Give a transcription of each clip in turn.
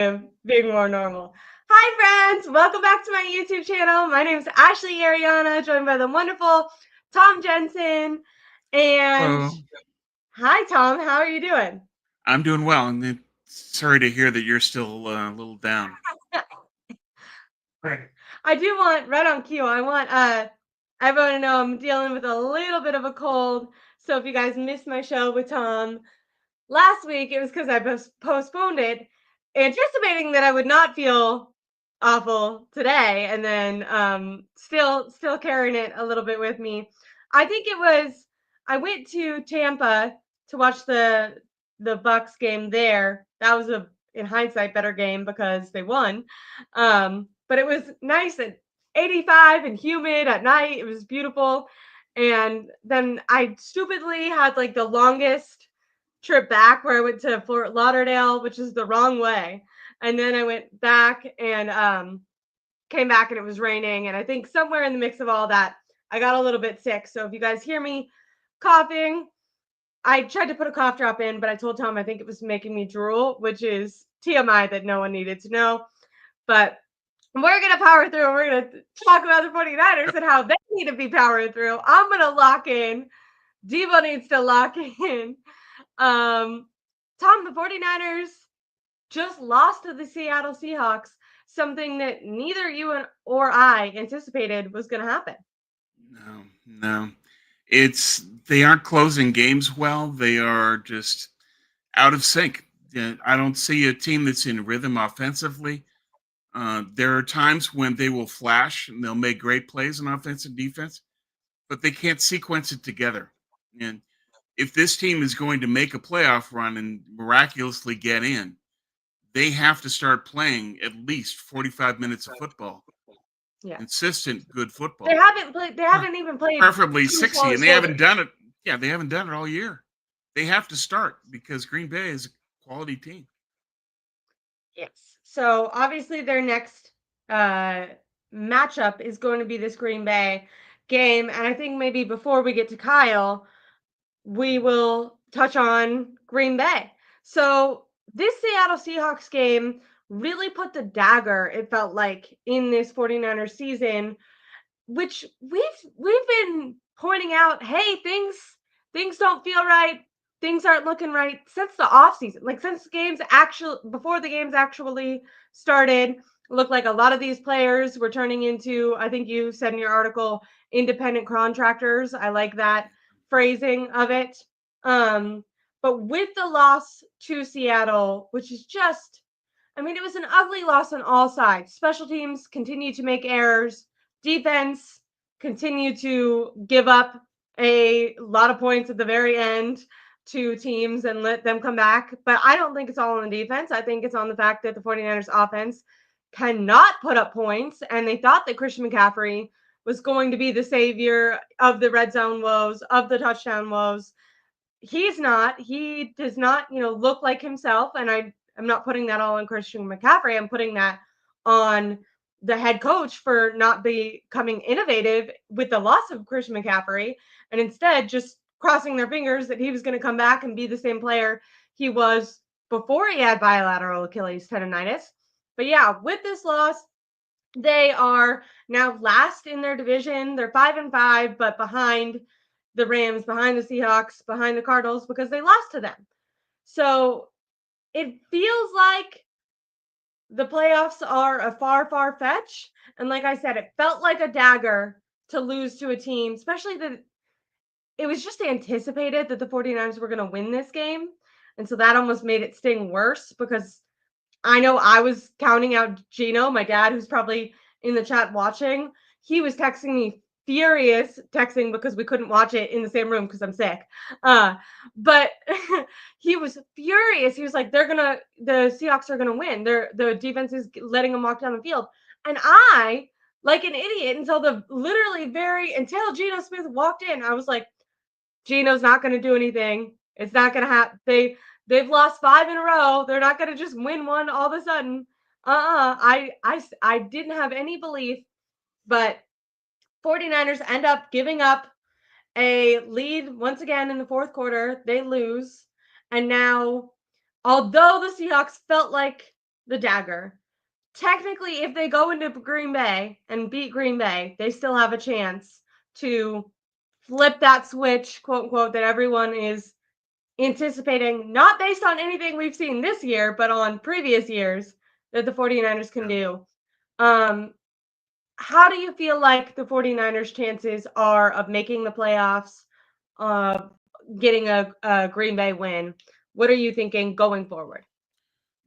being more normal. Hi, friends. Welcome back to my YouTube channel. My name is Ashley Aireonna, joined by the wonderful Tom Jensen. And Hello. hi, Tom. How are you doing? I'm doing well, and sorry to hear that you're still a little down. I do want, right on cue, I want everyone to know I'm dealing with a little bit of a cold. So if you guys missed my show with Tom last week, it was because I postponed it, anticipating that I would not feel awful today, and then still carrying it a little bit with me. I think it was I went to Tampa to watch the Bucks game there. That was a in hindsight better game because they won. But it was nice at 85 and humid at night. It was beautiful. And then I stupidly had like the longest trip back where I went to Fort Lauderdale, which is the wrong way. And then I went back and came back and it was raining. And I think somewhere in the mix of all that, I got a little bit sick. So if you guys hear me coughing, I tried to put a cough drop in, but I told Tom I think it was making me drool, which is TMI that no one needed to know. But we're going to power through and we're going to talk about the 49ers and how they need to be powered through. I'm going to lock in. Debo needs to lock in. Tom, the 49ers just lost to the Seattle Seahawks, something that neither you or I anticipated was going to happen. No. They aren't closing games well. They are just out of sync. I don't see a team that's in rhythm offensively. There are times when they will flash and they'll make great plays on offense and defense, but they can't sequence it together. And if this team is going to make a playoff run and miraculously get in, they have to start playing at least 45 minutes of football, Yeah. consistent good They football, haven't played they haven't even played preferably teams 60, on and his they haven't shoulders. done it. Yeah, they haven't done it all year. They have to start because Green Bay is a quality team. Yes. So obviously their next uh matchup is going to be this Green Bay game. And I think maybe before we get to Kyle, we will touch on Green Bay. So this Seattle Seahawks game really put the dagger, it felt like, in this 49ers season, which we've been pointing out, hey, things don't feel right, things aren't looking right since the offseason. Like since games actually before the games actually started, looked like a lot of these players were turning into, I think you said in your article, independent contractors. I like that phrasing of it. Um, but with the loss to Seattle, which is just, I mean, it was an ugly loss on all sides. Special teams continue to make errors. Defense continue to give up a lot of points at the very end to teams and let them come back. But I don't think it's all on the defense. I think it's on the fact that the 49ers offense cannot put up points. And they thought that Christian McCaffrey was going to be the savior of the red zone woes, of the touchdown woes. He's not. He does not, look like himself. And I'm not putting that all on Christian McCaffrey. I'm putting that on the head coach for not becoming innovative with the loss of Christian McCaffrey and instead just crossing their fingers that he was going to come back and be the same player he was before he had bilateral Achilles tendonitis. But yeah, with this loss, they are now last in their division. They're 5-5, but behind the Rams, behind the Seahawks, behind the Cardinals because they lost to them. So it feels like the playoffs are a far fetch. And like I said, it felt like a dagger to lose to a team, especially that it was just anticipated that the 49ers were going to win this game. And so that almost made it sting worse because I know I was counting out Gino, my dad, who's probably in the chat watching. He was texting me furious, texting because we couldn't watch it in the same room because I'm sick. But he was furious. He was like, the Seahawks are gonna win. The defense is letting them walk down the field. And I, like an idiot, until Geno Smith walked in, I was like, Gino's not gonna do anything. It's not gonna happen. They've lost 5 in a row. They're not going to just win one all of a sudden. I didn't have any belief, but 49ers end up giving up a lead once again in the fourth quarter. They lose. And now, although the Seahawks felt like the dagger. Technically, if they go into Green Bay and beat Green Bay, they still have a chance to flip that switch, quote unquote, that everyone is anticipating, not based on anything we've seen this year, but on previous years that the 49ers can Yeah. do. Um, how do you feel like the 49ers chances are of making the playoffs, of getting a Green Bay win? What are you thinking going forward?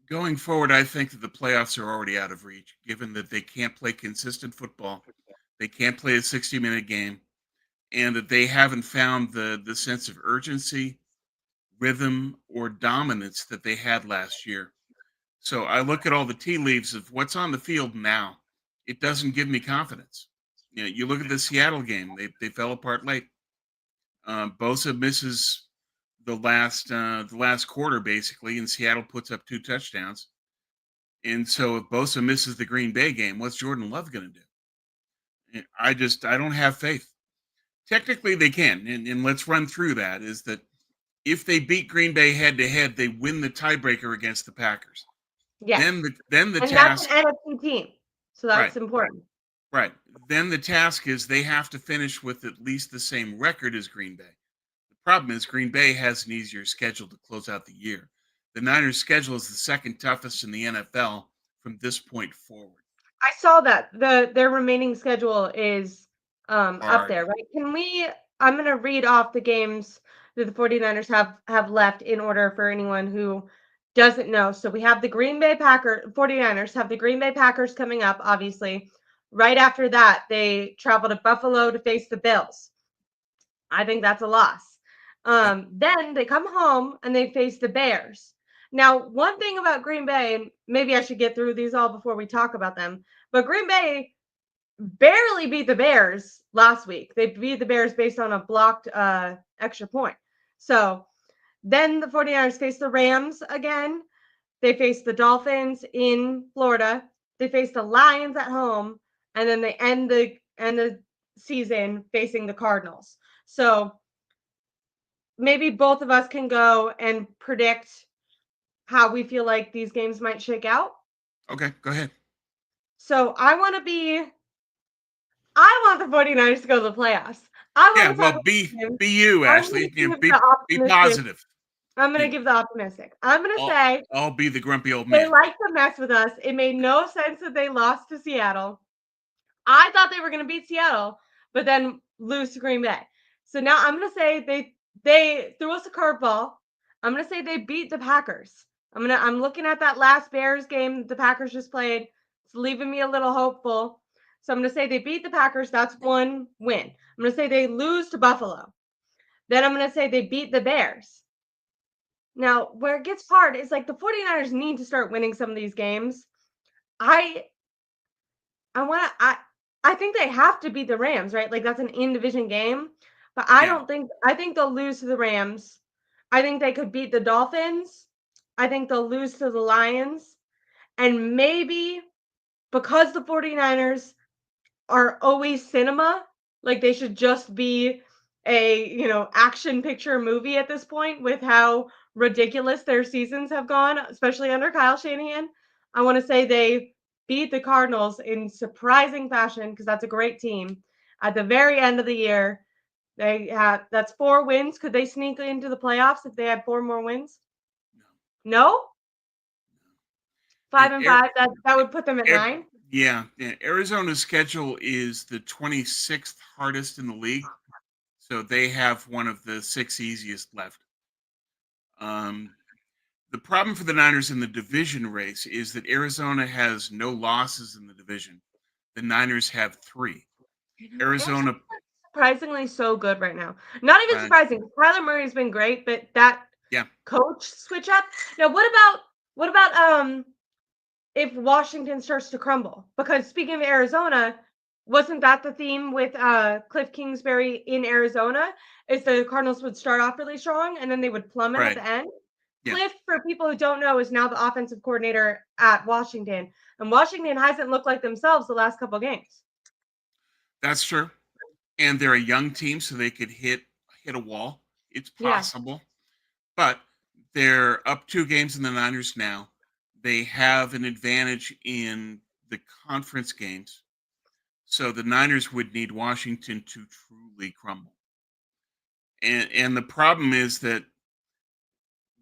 Going forward, I think that the playoffs are already out of reach, given that they can't play consistent football. They can't play a 60-minute game, and that they haven't found the sense of urgency, rhythm, or dominance that they had last year. So I look at all the tea leaves of what's on the field now. It doesn't give me confidence. You look at the Seattle game; they fell apart late. Bosa misses the last quarter basically, and Seattle puts up 2 touchdowns. And so if Bosa misses the Green Bay game, what's Jordan Love going to do? I don't have faith. Technically, they can, and let's run through that. Is that if they beat Green Bay head to head, they win the tiebreaker against the Packers. Yes. Then the And that's task, an NFC team. So right, that's important. right. Then the task is they have to finish with at least the same record as Green Bay. The problem is Green Bay has an easier schedule to close out the year. The Niners' schedule is the second toughest in the NFL from this point forward. I saw that. Their remaining schedule is up Hard. there, right? I'm going to read off the games that the 49ers have left in order for anyone who doesn't know. So we have the Green Bay Packers 49ers have the Green Bay Packers coming up, obviously. Right after that, they travel to Buffalo to face the Bills. I think that's a loss. Yep. Then they come home and they face the Bears. Now, one thing about Green Bay, and maybe I should get through these all before we talk about them, but Green Bay barely beat the Bears last week. They beat the Bears based on a blocked extra point. So then the 49ers face the Rams again. They face the Dolphins in Florida. They face the Lions at home, and then they end the season facing the Cardinals. So maybe both of us can go and predict how we feel like these games might shake out. Okay, go ahead. So I want the 49ers to go to the playoffs. I Yeah, want to talk well, about them. be you, I'm going Ashley. to You know, give the be optimistic. positive. I'm going You to know, give the optimistic. I'm going to I'll say I'll be the grumpy old they man. like to mess with us. It made no sense that they lost to Seattle. I thought they were going to beat Seattle, but then lose to Green Bay. So now I'm going to say they threw us a curveball. I'm going to say they beat the Packers. I'm looking at that last Bears game the Packers just played. It's leaving me a little hopeful. So I'm going to say they beat the Packers. That's one win. I'm going to say they lose to Buffalo. Then I'm going to say they beat the Bears. Now, where it gets hard is like the 49ers need to start winning some of these games. I I want to I think they have to beat the Rams, right? Like that's an in division game, but Yeah. I think they'll lose to the Rams. I think they could beat the Dolphins. I think they'll lose to the Lions. And maybe because the 49ers are always cinema, like they should just be a, action picture movie at this point with how ridiculous their seasons have gone, especially under Kyle Shanahan. I want to say they beat the Cardinals in surprising fashion because that's a great team. At the very end of the year, that's 4 wins. Could they sneak into the playoffs if they had 4 more wins? No. No? No. 5 and 5, that would put them at Ev- 9. yeah. Arizona's schedule is the 26th hardest in the league, so they have one of the 6 easiest left. Um, the problem for the Niners in the division race is that Arizona has no losses in the division. The Niners have 3. Arizona's Arizona, surprisingly so good right now. Not even right? surprising. Kyler Murray's been great, but that Yeah, coach switch up. Now, what about if Washington starts to crumble? Because speaking of Arizona, wasn't that the theme with Cliff Kingsbury in Arizona? Is the Cardinals would start off really strong and then they would plummet at right. the end? Yeah, Cliff, for people who don't know, is now the offensive coordinator at Washington, and Washington hasn't looked like themselves the last couple games. that's true. And they're a young team, so they could hit a wall. It's Yeah. possible, but they're up 2 games in the Niners now. they have an advantage in the conference games. So the Niners would need Washington to truly crumble. And the problem is that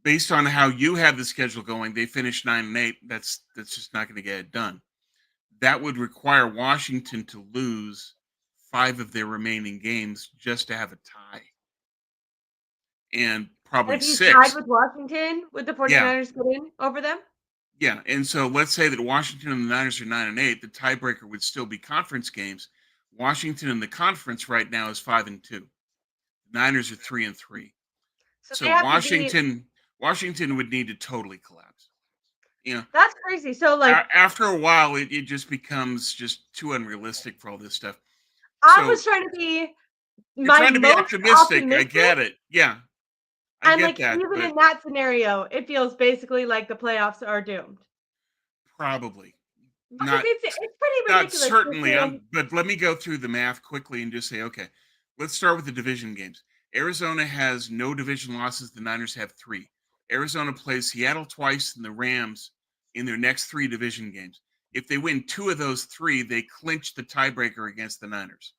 based on how you have the schedule going, they finished 9-8. That's just not going to get it done. That would require Washington to lose 5 of their remaining games just to have a tie. And And probably if you tied 6. with Washington, would the Yeah. 49ers get in over them? Yeah. And so let's say that Washington and the Niners are 9-8, the tiebreaker would still be conference games. Washington in the conference right now is 5-2. The Niners are 3-3. So they So have to be. Washington would need to totally collapse. You know, That's crazy. So, like, after a while, it just becomes just too unrealistic for all this stuff. I So was trying to be you're my trying to be most optimistic. I optimistic, get it. Yeah, I and, get like, that, even but in that scenario, it feels basically like the playoffs are doomed. probably Because not it's pretty not ridiculous to certainly. assume. But let me go through the math quickly and just say, okay, let's start with the division games. Arizona has no division losses. The Niners have 3. Arizona plays Seattle twice and the Rams in their next 3 division games. If they win 2 of those 3, they clinch the tiebreaker against the Niners.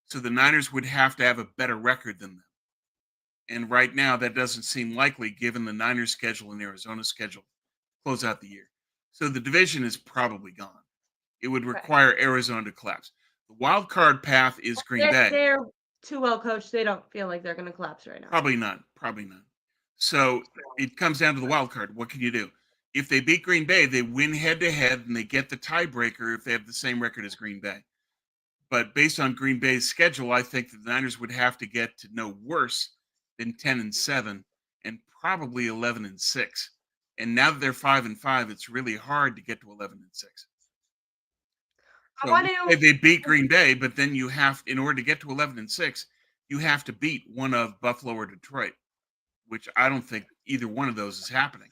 So the Niners would have to have a better record than them. And right now, that doesn't seem likely given the Niners schedule and Arizona's schedule close out the year. So the division is probably gone. It would Okay. require Arizona to collapse. The wild card path is Green Bay. They're too well coached. They don't feel like they're going to collapse right now. Probably not. Probably not. So it comes down to the wild card. What can you do? If they beat Green Bay, they win head to head and they get the tiebreaker if they have the same record as Green Bay. But based on Green Bay's schedule, I think the Niners would have to get to no worse than 10-7 and probably 11-6. And now that they're 5-5, it's really hard to get to 11-6. I So want let's say to. they beat Green Bay, but then you have, in order to get to 11-6, you have to beat one of Buffalo or Detroit, which I don't think either one of those is happening.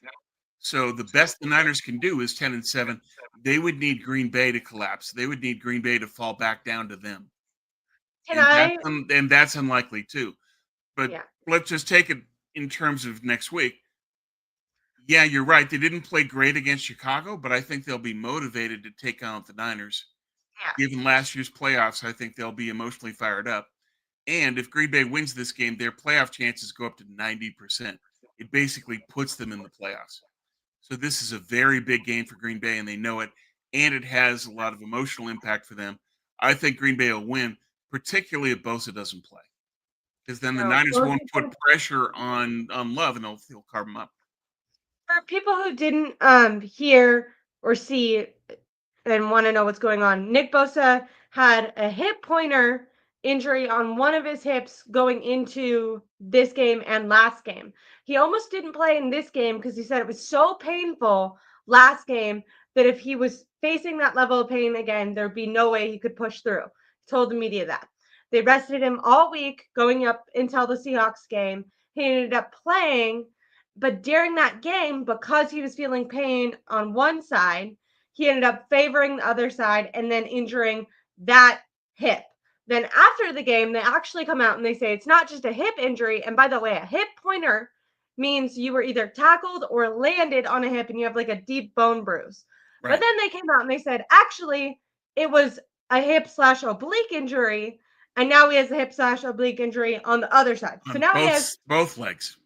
So the best the Niners can do is 10-7. They would need Green Bay to collapse. They would need Green Bay to fall back down to them, Can and I? that's unlikely too. But Yeah. let's just take it in terms of next week. Yeah, you're right. They didn't play great against Chicago, but I think they'll be motivated to take on the Niners. Yeah. Given last year's playoffs, I think they'll be emotionally fired up. And if Green Bay wins this game, their playoff chances go up to 90%. It basically puts them in the playoffs. So this is a very big game for Green Bay, and they know it. And it has a lot of emotional impact for them. I think Green Bay will win, particularly if Bosa doesn't play, because then the No. Niners won't put pressure on Love, and he'll carve him up. For people who didn't hear or see and want to know what's going on, Nick Bosa had a hip pointer injury on one of his hips going into this game and last game. He almost didn't play in this game because he said it was so painful last game that if he was facing that level of pain again, there'd be no way he could push through. He told the media that. They rested him all week going up until the Seahawks game. He ended up playing, but during that game, because he was feeling pain on one side, he ended up favoring the other side and then injuring that hip. Then after the game, they actually come out and they say it's not just a hip injury. And by the way, a hip pointer means you were either tackled or landed on a hip and you have like a deep bone bruise. Right. But then they came out and they said, actually, it was a hip/oblique injury. And now he has a hip/oblique injury on the other side. So On now he has both legs.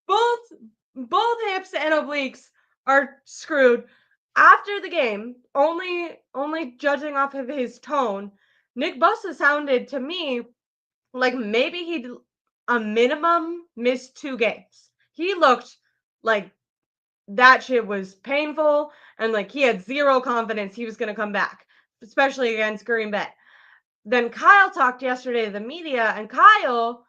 both hips and obliques are screwed. After the game, only judging off of his tone, Nick Bosa sounded to me like maybe he'd a minimum missed 2 games. He looked like that shit was painful and like he had zero confidence he was going to come back, especially against Green Bay. Then Kyle talked yesterday to the media, and Kyle,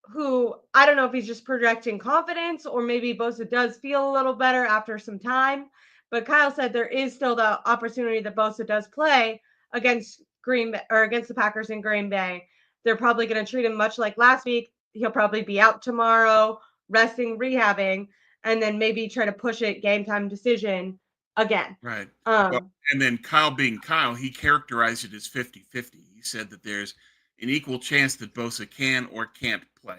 who I don't know if he's just projecting confidence or maybe Bosa does feel a little better after some time. But Kyle said there is still the opportunity that Bosa does play against Green Bay or against the Packers in Green Bay. They're probably going to treat him much like last week. He'll probably be out tomorrow, resting, rehabbing, and then maybe try to push it game time decision again. Right. Well, and then Kyle being Kyle, he characterized it as 50-50. He said that there's an equal chance that Bosa can or can't play.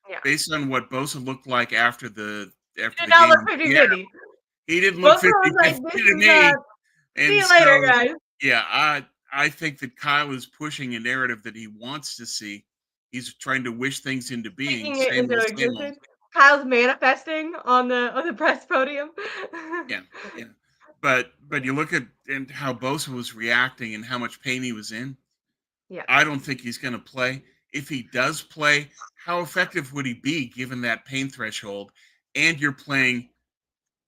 Yeah. Based on what Bosa looked like after the Did game not look in 50 Seattle, 50. He didn't look Bosa was like, 50-50 "This to is me. see And you later, so, guys." yeah, I think that Kyle is pushing a narrative that he wants to see. He's trying to wish things into being. Speaking it Same into old, same old. existence. Kyle's manifesting on the press podium. Yeah, yeah. But you look at and how Bosa was reacting and how much pain he was in. I Yes. don't think he's going to play. If he does play, how effective would he be given that pain threshold? And you're playing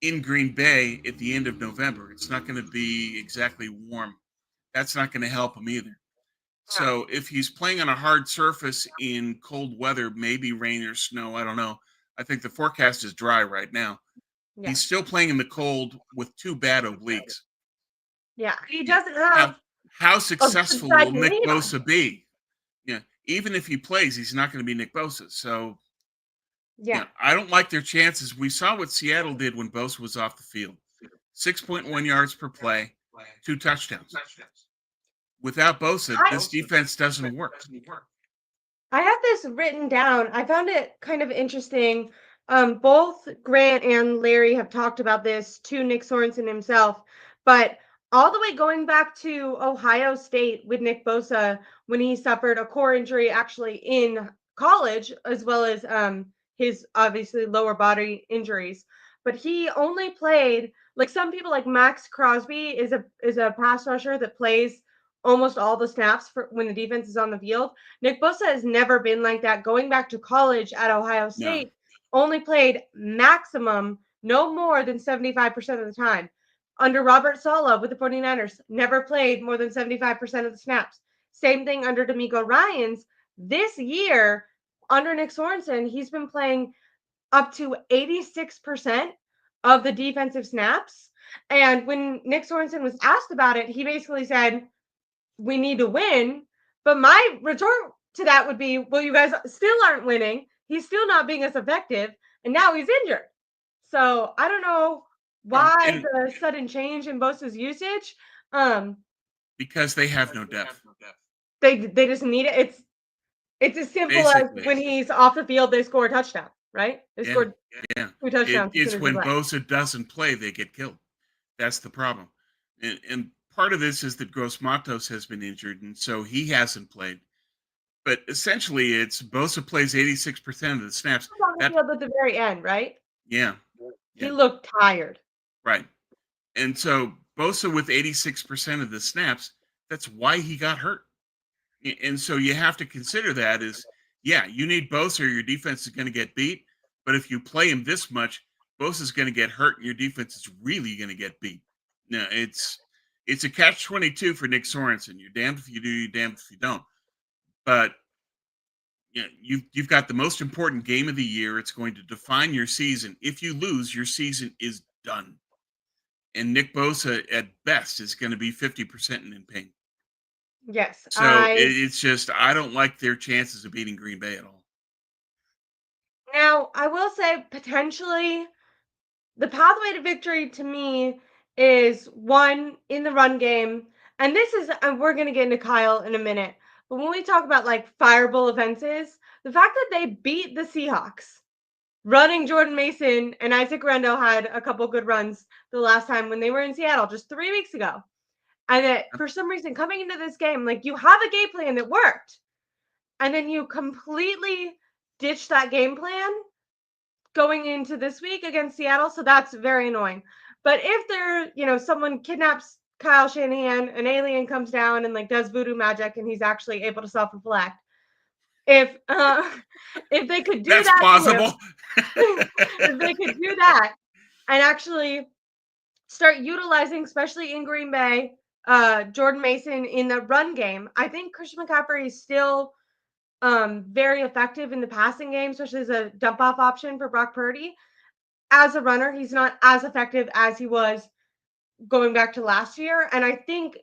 in Green Bay at the end of November. It's not going to be exactly warm. That's not going to help him either. No. So if he's playing on a hard surface in cold weather, maybe rain or snow, I don't know. I think the forecast is dry right now. He's Yes. still playing in the cold with two bad obliques. Yeah. He Yeah. doesn't How have how a good successful side will to Nick lean on. Bosa be? Yeah. Even if he plays, he's not going to be Nick Bosa. So Yeah. I don't like their chances. We saw what Seattle did when Bosa was off the field. 6.1 yards per play, 2 touchdowns. Without Bosa, I this defense doesn't work. I have this written down. I found it kind of interesting. Both Grant and Larry have talked about this to Nick Sorensen himself, but all the way going back to Ohio State with Nick Bosa when he suffered a core injury actually in college, as well as his obviously lower body injuries. But he only played like some people like Max Crosby is a pass rusher that plays almost all the snaps for when the defense is on the field. Nick Bosa has never been like that. Going back to college at Ohio No. State, only played maximum no more than 75% of the time. Under Robert Saleh with the 49ers, never played more than 75% of the snaps. Same thing under D'Amico Ryans. This year, under Nick Sorensen, he's been playing up to 86% of the defensive snaps. And when Nick Sorensen was asked about it, he basically said, we need to win. But my retort to that would be, well, you guys still aren't winning. He's still not being as effective, and now he's injured. So I don't know Well, why and the sudden change in Bosa's usage. Um, because they have no depth, they just need it. It's as simple as basically. when he's off the field, they score a touchdown, right? They Yeah, scored yeah. two touchdowns as soon It's as he when left. Bosa doesn't play, they get killed. That's the problem. And part of this is that Gross Matos has been injured, and so he hasn't played. But essentially, it's Bosa plays 86% of the snaps. He was on the That field at the very end, right? Yeah, He yeah, looked tired. right. And so Bosa with 86% of the snaps, that's why he got hurt. And so you have to consider that is, yeah, you need Bosa or your defense is going to get beat. But if you play him this much, Bosa's going to get hurt and your defense is really going to get beat. No, it's a catch-22 for Nick Sorensen. You're damned if you do, you're damned if you don't. But you've got the most important game of the year. It's going to define your season. If you lose, your season is done. And Nick Bosa at best is going to be 50% in pain. Yes, So it's just I don't like their chances of beating Green Bay at all. now I will say potentially the pathway to victory to me is one in the run game. And this is, we're going to get into Kyle in a minute. But when we talk about like fireable offenses, the fact that they beat the Seahawks, running Jordan Mason and Isaac Rendo had a couple good runs the last time when they were in Seattle just 3 weeks ago. And that for some reason coming into this game, like you have a game plan that worked. And then you completely ditch that game plan going into this week against Seattle, so that's very annoying. But if someone kidnaps Kyle Shanahan, an alien comes down and like does voodoo magic, and he's actually able to self-reflect. If if they could do That's that to him, plausible. if they could do that and actually start utilizing, especially in Green Bay, Jordan Mason in the run game, I think Christian McCaffrey is still very effective in the passing game, especially as a dump off option for Brock Purdy. As a runner, he's not as effective as he was going back to last year. And I think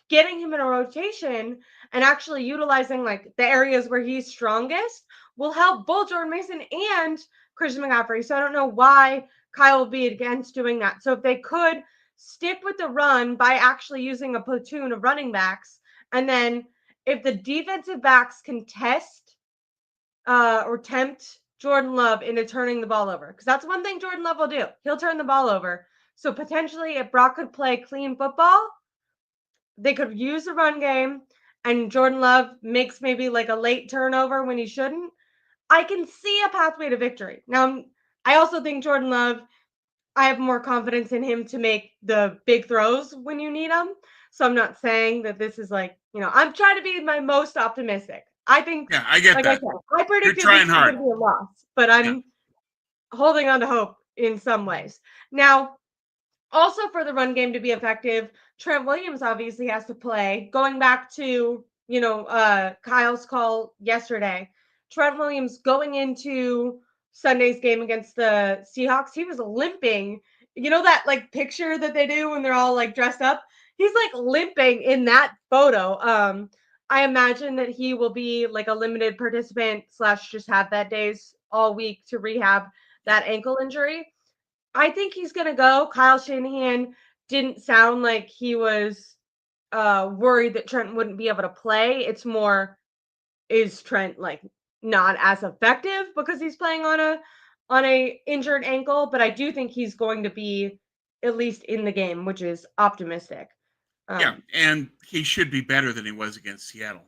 getting him in a rotation and actually utilizing like the areas where he's strongest will help both Jordan Mason and Christian McCaffrey. So I don't know why Kyle will be against doing that. So if they could stick with the run by actually using a platoon of running backs, and then if the defensive backs can test or tempt Jordan Love into turning the ball over, because that's one thing Jordan Love will do. He'll turn the ball over. So potentially, if Brock could play clean football, they could use the run game, and Jordan Love makes maybe like a late turnover when he shouldn't. I can see a pathway to victory. Now, I also think Jordan Love, I have more confidence in him to make the big throws when you need them. So I'm not saying that this is like, I'm trying to be my most optimistic. I think, Yeah, I get like I that. said, I You're predicted this trying was hard. going to be a loss, but Yeah. I'm holding on to hope in some ways. Now, also for the run game to be effective, Trent Williams obviously has to play. Going back to, Kyle's call yesterday, Trent Williams going into Sunday's game against the Seahawks, he was limping. You know that like picture that they do when they're all like dressed up? He's like limping in that photo. I imagine that he will be like a limited participant slash just have that days all week to rehab Yeah. that ankle injury. I think he's gonna go. Kyle Shanahan didn't sound like he was worried that Trent wouldn't be able to play. It's more, is Trent like not as effective because he's playing on a injured ankle? But I do think he's going to be at least in the game, which is optimistic. Yeah, Um, and he should be better than he was against Seattle.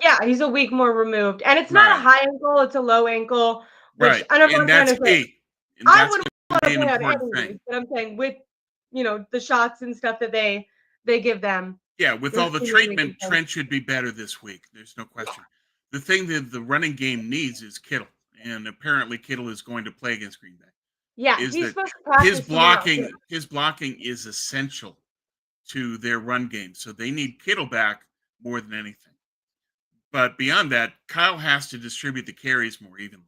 yeah, he's a week more removed, and it's not a Right, high ankle; it's a low ankle. Which, right, and I'm and not trying that's to say key, and I that's wouldn't going to want be to an play on important any thing. week, but I'm saying with the shots and stuff that they give them, Yeah, with they all the seem to be making treatment, sense. Trent should be better this week. There's no Yeah, question. The thing that the running game needs is Kittle, and apparently Kittle is going to play against Green Bay. yeah, Is he's that supposed to his practice tomorrow too. blocking is essential to their run game. So they need Kittle back more than anything. But beyond that, Kyle has to distribute the carries more evenly.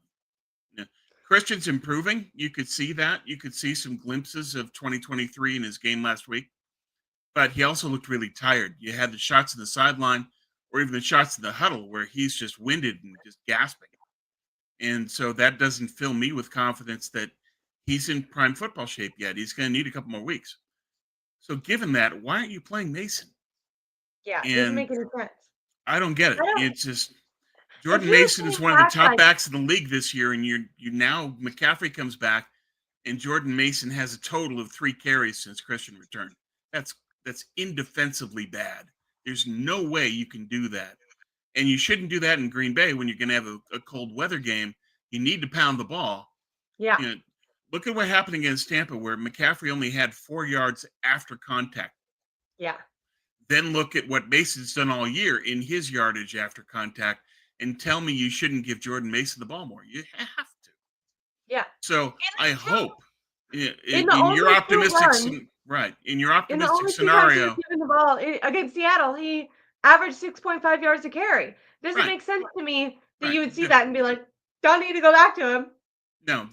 Yeah. Christian's improving. You could see that. You could see some glimpses of 2023 in his game last week, but he also looked really tired. You had the shots in the sideline or even the shots in the huddle where he's just winded and just gasping. And so that doesn't fill me with confidence that he's in prime football shape yet. He's going to need a couple more weeks. So, given that, why aren't you playing Mason? Yeah, it doesn't And make any sense. I don't get I it. don't. It's just If Jordan he was Mason is playing one of the past top like, backs in the league this year, and you now McCaffrey comes back, and Jordan Mason has a total of 3 carries since Christian returned. That's that's indefensibly bad. There's no way you can do that, and you shouldn't do that in Green Bay when you're going to have a cold weather game. You need to pound the ball. yeah, You know, look at what happened against Tampa, where McCaffrey only had 4 yards after contact. yeah, Then look at what Mason's done all year in his yardage after contact, and tell me you shouldn't give Jordan Mason the ball more. You have to. yeah. So I In the two, hope in the in your only two optimistic runs, right in your in the optimistic only two times he was scenario, given the ball against Seattle, he averaged 6.5 yards a carry. Doesn't right, make sense to me that right. you would see that and be like, don't need to go back to him. No,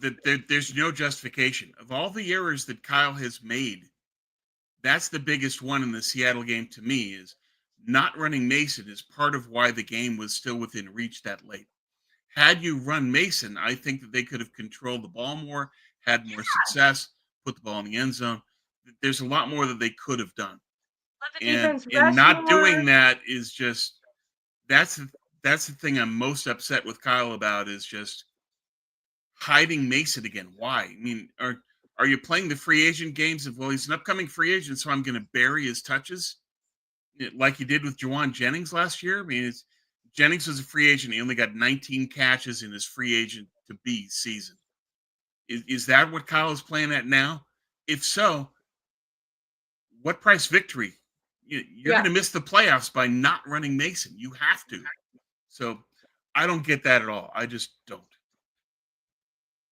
there's no justification of all the errors that Kyle has made. That's the biggest one in the Seattle game to me is not running Mason is part of why the game was still within reach that late. Had you run Mason, I think that they could have controlled the ball more, had more success, put the ball in the end zone. There's a lot more that they could have done. Let the And defense in rest not doing more. that is just that's that's the thing I'm most upset with Kyle about is just hiding Mason again. Why? I mean, are you playing the free agent games of well, he's an upcoming free agent, so I'm going to bury his touches like you did with Jawan Jennings last year? I mean, Jennings was a free agent. He only got 19 catches in his free agent to be season. Is that what Kyle is playing at now? If so, what price victory? You're going Yeah. to miss the playoffs by not running Mason. You have to. So I don't get that at all. I just don't.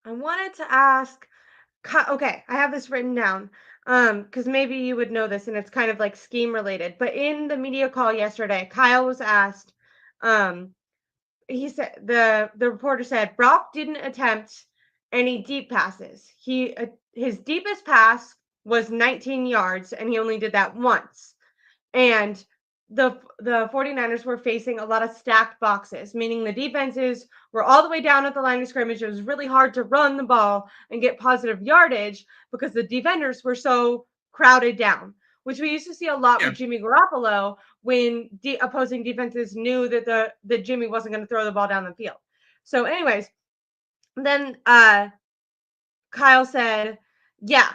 I wanted to ask, okay, I have this written down. Because maybe you would know this and it's kind of like scheme related. But in the media call yesterday, Kyle was asked, um, he said the reporter said Brock didn't attempt any deep passes. His deepest pass was 19 yards and he only did that once. And the 49ers were facing a lot of stacked boxes, meaning the defenses were all the way down at the line of scrimmage. It was really hard to run the ball and get positive yardage because the defenders were so crowded down, which we used to see a lot Yeah. with Jimmy Garoppolo when opposing defenses knew that the Jimmy wasn't going to throw the ball down the field. So, anyways, then Kyle said, "Yeah,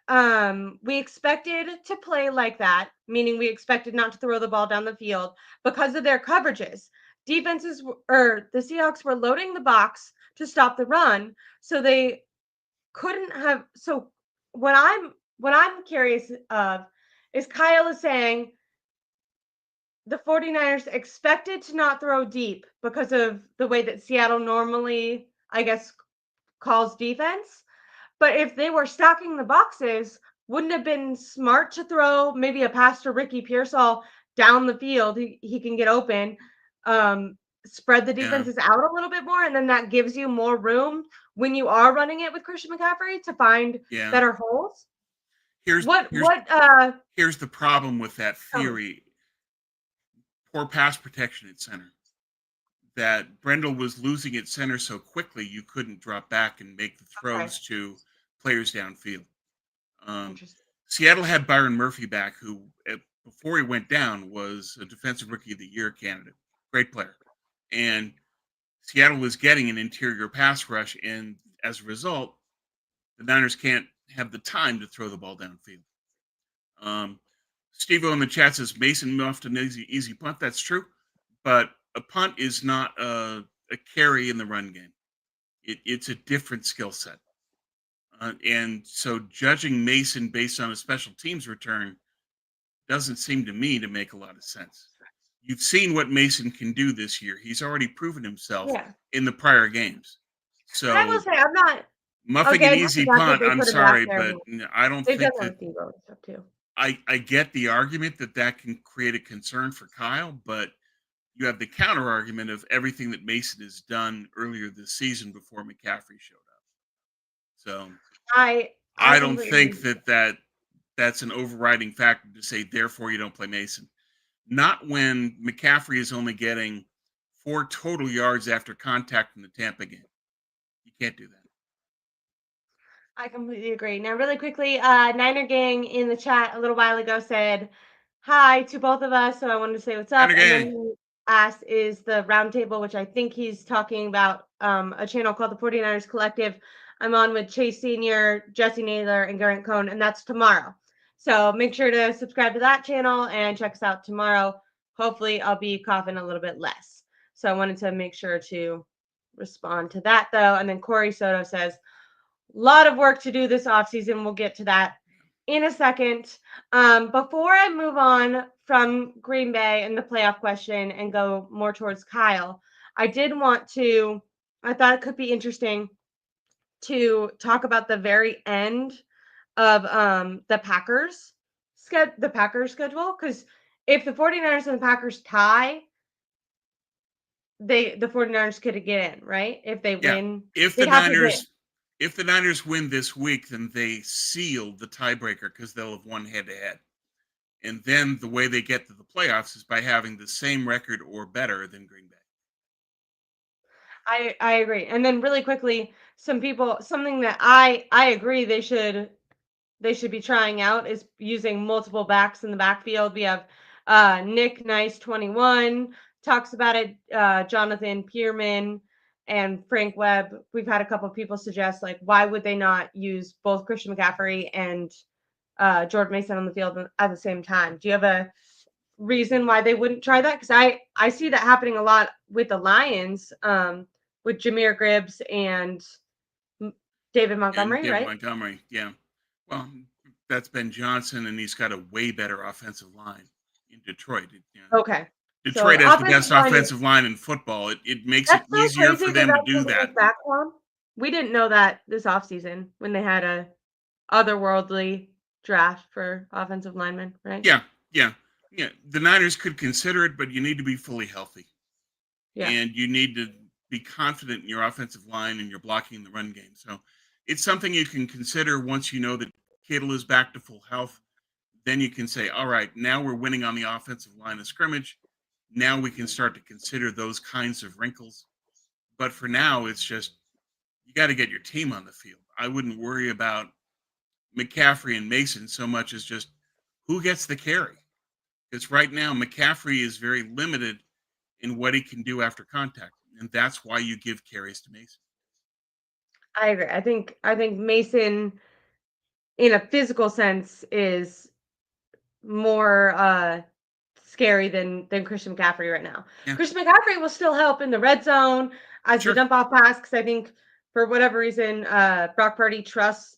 We expected to play like that, meaning we expected not to throw the ball down the field because of their coverages. Or the Seahawks were loading the box to stop the run, so they couldn't have. So what I'm curious of is Kyle is saying the 49ers expected to not throw deep because of the way that Seattle normally, I guess, calls defense. But if they were stocking the boxes, wouldn't it have been smart to throw maybe a pass to Ricky Pearsall down the field? He can get open, spread the Yeah, defenses out a little bit more, and then that gives you more room when you are running it with Christian McCaffrey to find yeah. better holes. Here's What here's what here's the problem with that tell me. theory: poor pass protection at center. That Brendel was losing at center so quickly, you couldn't drop back and make the Okay, throws to players downfield. Um, interesting. Seattle had Byron Murphy back, who before he went down was a Defensive Rookie of the Year candidate, great player, and Seattle was getting an interior pass rush, and as a result, the Niners can't have the time to throw the ball downfield. Steve-O in the chat says Mason muffed an easy punt. That's true, but a punt is not a carry in the run game. It's a different skill set. And so judging Mason based on a special teams return doesn't seem to me to make a lot of sense. You've seen what Mason can do this year. He's already proven himself Yeah, in the prior games. and I will So say I'm not muffing an against the easy fact that punt, they I'm put him back sorry, there. but I don't They've done think that that with Debo and stuff too. I get the argument that that can create a concern for Kyle, but you have the counter argument of everything that Mason has done earlier this season before McCaffrey showed up. So I I don't completely agree. think that's an overriding factor to say therefore you don't play Mason. Not when McCaffrey is only getting 4 total yards after contact in the Tampa game. You can't do that. I completely agree. Now, really quickly, Niner Gang in the chat a little while ago said hi to both of us. So I wanted to say what's up. Niner And then gang. he asked, is the roundtable, which I think he's talking about a channel called the 49ers Collective. I'm on with Chase Sr., Jesse Naylor, and Garrett Cohn, and that's tomorrow. So make sure to subscribe to that channel and check us out tomorrow. Hopefully, I'll be coughing a little bit less. So I wanted to make sure to respond to that, though. And then Corey Soto says, lot of work to do this offseason. We'll get to that in a second. Before I move on from Green Bay and the playoff question and go more towards Kyle, I did want to, I thought it could be interesting to talk about the very end of the Packers schedule, because if the 49ers and the Packers tie, the 49ers could get in, right? If they Yeah. win, If the they'd have to win. Niners win this week, then they seal the tiebreaker because they'll have won head to head. And then the way they get to the playoffs is by having the same record or better than Green Bay. I agree. And then really quickly, something that I agree they should be trying out is using multiple backs in the backfield. We have Nick Nice 21 talks about it, Jonathan Pearman and Frank Webb. We've had a couple of people suggest, like, why would they not use both Christian McCaffrey and Jordan Mason on the field at the same time? Do you have a reason why they wouldn't try that? Because I see that happening a lot with the Lions, with Jameer Gibbs and David And Montgomery, David right? Montgomery, yeah. Well, that's Ben Johnson, and he's got a way better offensive line in Detroit. Okay. So Detroit the has the offensive best line is offensive line in football. It makes it that's so easier for crazy that them to that's do what it was that. back on. We didn't know that this offseason when they had a otherworldly draft for offensive linemen, right? Yeah, yeah, yeah. The Niners could consider it, but you need to be fully healthy, Yeah. and you need to be confident in your offensive line and your blocking in the run game. So it's something you can consider once you know that Kittle is back to full health. Then you can say, all right, now we're winning on the offensive line of scrimmage. Now we can start to consider those kinds of wrinkles. But for now, it's just you got to get your team on the field. I wouldn't worry about McCaffrey and Mason so much as just who gets the carry. Because right now, McCaffrey is very limited in what he can do after contact. And that's why you give carries to Mason. I agree. I think Mason in a physical sense is more scary than Christian McCaffrey right now. Yeah, Christian McCaffrey will still help in the red zone as the sure, dump off pass because I think for whatever reason Brock Purdy trusts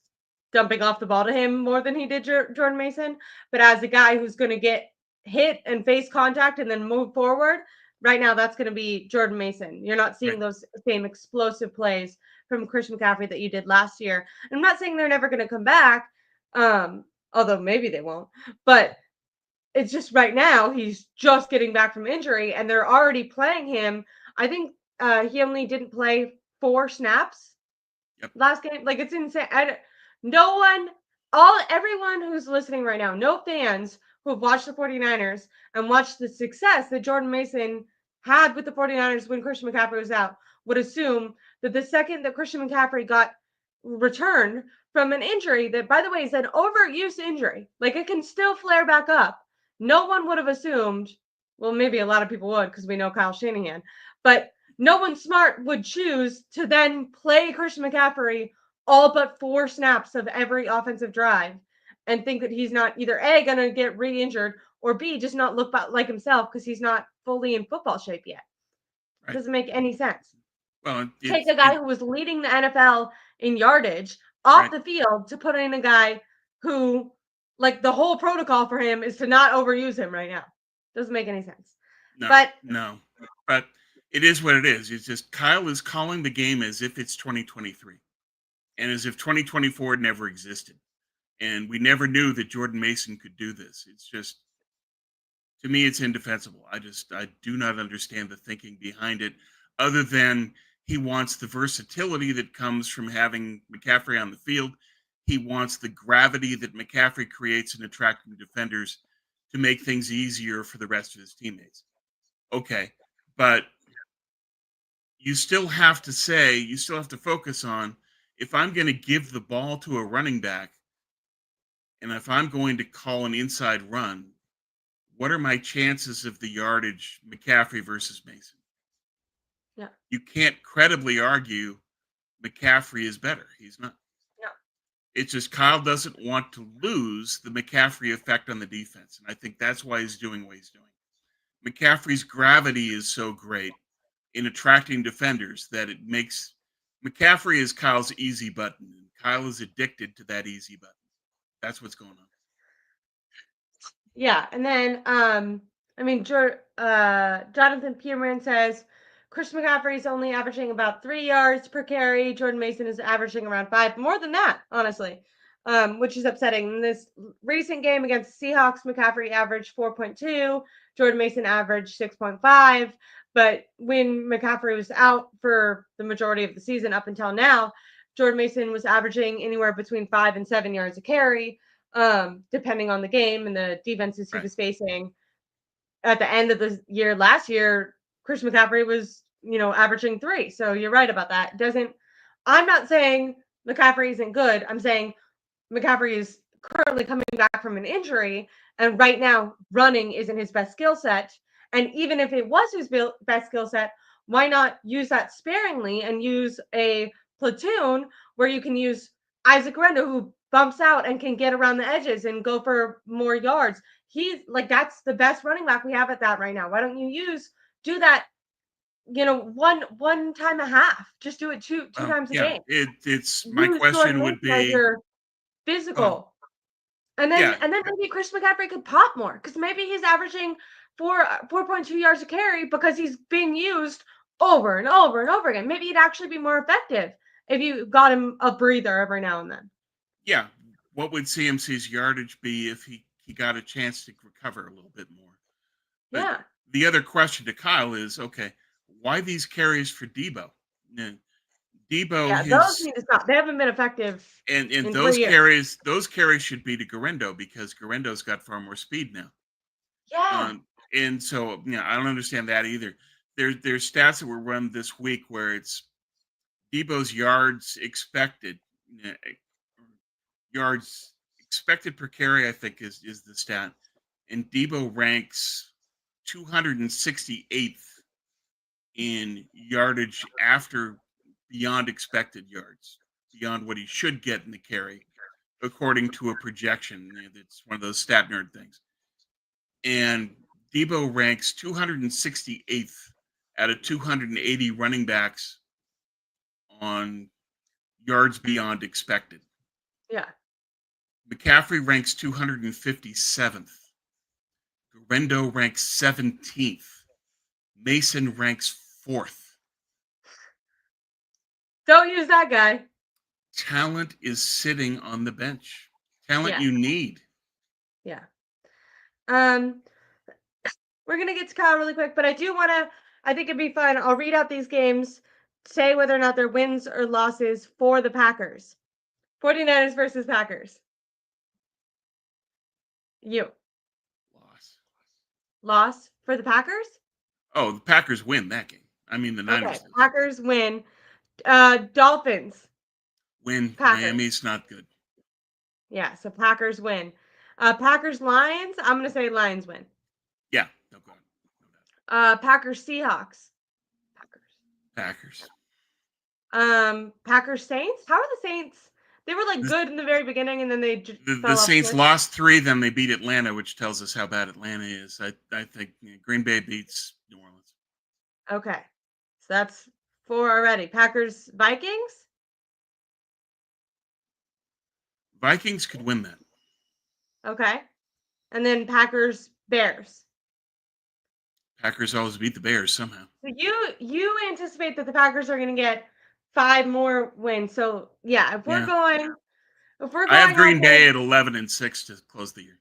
dumping off the ball to him more than he did Jordan Mason. But as a guy who's going to get hit and face contact and then move forward, right now that's going to be Jordan Mason. You're not seeing right. those same explosive plays from Christian McCaffrey that you did last year. I'm not saying they're never going to come back, although maybe they won't. But it's just right now he's just getting back from injury and they're already playing him. I think he only didn't play 4 snaps Yep. last game. Like it's insane. No one, all everyone who's listening right now, no fans who have watched the 49ers and watched the success that Jordan Mason had with the 49ers when Christian McCaffrey was out would assume that the second that Christian McCaffrey got returned from an injury that, by the way, is an overuse injury, like it can still flare back up. No one would have assumed, well, maybe a lot of people would because we know Kyle Shanahan, but no one smart would choose to then play Christian McCaffrey all but 4 snaps of every offensive drive and think that he's not either A, going to get re injured, or B, just not look like himself because he's not fully in football shape yet. It Right. doesn't make any sense. Well, Take it's a guy who was leading the NFL in yardage off right. the field to put in a guy who, like, the whole protocol for him is to not overuse him right now. Doesn't make any sense. No, But no. But it is what it is. It's just Kyle is calling the game as if it's 2023 and as if 2024 never existed. And we never knew that Jordan Mason could do this. It's just, to me, it's indefensible. I do not understand the thinking behind it, other than he wants the versatility that comes from having McCaffrey on the field. He wants the gravity that McCaffrey creates in attracting defenders to make things easier for the rest of his teammates. Okay, but you still have to say, you still have to focus on, if I'm going to give the ball to a running back and if I'm going to call an inside run, what are my chances of the yardage, McCaffrey versus Mason? yeah, You can't credibly argue McCaffrey is better. He's not. no, It's just Kyle doesn't want to lose the McCaffrey effect on the defense. And I think that's why he's doing what he's doing. McCaffrey's gravity is so great in attracting defenders that it makes McCaffrey is Kyle's easy button. And Kyle is addicted to that easy button. That's what's going on. yeah. And then, I mean, Jonathan Peterman says Christian McCaffrey is only averaging about 3 yards per carry. Jordan Mason is averaging around 5, more than that, honestly, which is upsetting. In this recent game against the Seahawks, McCaffrey averaged 4.2. Jordan Mason averaged 6.5. But when McCaffrey was out for the majority of the season up until now, Jordan Mason was averaging anywhere between 5 and 7 yards a carry, depending on the game and the defenses he Right. was facing. At the end of the year last year, Christian McCaffrey was, averaging 3. So you're right about that. I'm not saying McCaffrey isn't good. I'm saying McCaffrey is currently coming back from an injury, and right now running isn't his best skill set. And even if it was his best skill set, why not use that sparingly and use a platoon where you can use Isaac Rendo, who bumps out and can get around the edges and go for more yards. He's like, that's the best running back we have at that right now. Why don't you do that? One time a half. Just do it two times a Yeah, game. it's my Use Jordan question would Mason as be, your well, physical. And then yeah, and then maybe Chris McCaffrey could pop more because maybe he's averaging 4.2 yards a carry because he's being used over and over and over again. Maybe he'd actually be more effective if you got him a breather every now and then. yeah. What would CMC's yardage be if he got a chance to recover a little bit more? But Yeah. the other question to Kyle is, okay, why these carries for Debo? Now, Debo Yeah, those his need to stop. They haven't been effective and in 3 years. those carries should be to Garendo because Garendo's got far more speed now. Yeah. And so I don't understand that either. There's stats that were run this week where it's Debo's yards expected per carry, I think is the stat. And Debo ranks 268th in yardage after beyond expected yards, beyond what he should get in the carry. according to a projection. It's one of those stat nerd things. And Debo ranks 268th out of 280 running backs on yards beyond expected. Yeah. McCaffrey ranks 257th. Guerendo ranks 17th. Mason ranks 4th. Don't use that guy. Talent is sitting on the bench. Talent Yeah. you need. Yeah. We're gonna get to Kyle really quick, but I think it'd be fun. I'll read out these games, say whether or not they're wins or losses for the Packers. 49ers versus Packers. You. Loss for the Packers? Oh, the Packers win that game. I mean, the Niners lose. Packers win. Dolphins. Win. Packers. Miami's not good. Yeah, so Packers win. Packers Lions. I'm gonna say Lions win. Yeah, no go. Packers Seahawks. Packers. Packers Saints. How are the Saints? They were like good in the very beginning, and then they the Saints lost 3, then they beat Atlanta, which tells us how bad Atlanta is. I think Green Bay beats New Orleans. Okay, so that's 4 already. Packers Vikings. Vikings could win that. Okay, and then Packers Bears. Packers always beat the Bears somehow. So you anticipate that the Packers are going to get 5 more wins. So yeah, if we're going, I have Green Bay at 11-6 to close the year.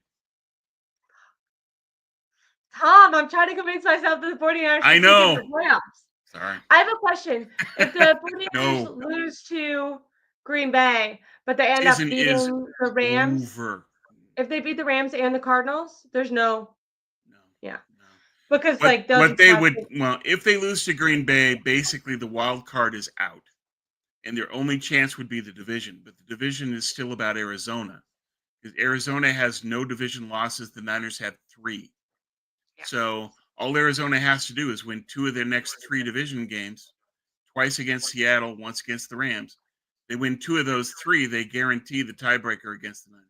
Tom, I'm trying to convince myself that the 49ers I know. For playoffs. Sorry. I have a question. If the 49ers lose to Green Bay, but they end up beating the Rams, if they beat the Rams and the Cardinals, there's no. Yeah. Because what they would if they lose to Green Bay, basically the wild card is out, and their only chance would be the division. But the division is still about Arizona, because Arizona has no division losses. The Niners have 3, so all Arizona has to do is win 2 of their next 3 division games, twice against Seattle, once against the Rams. They win 2 of those 3, they guarantee the tiebreaker against the Niners.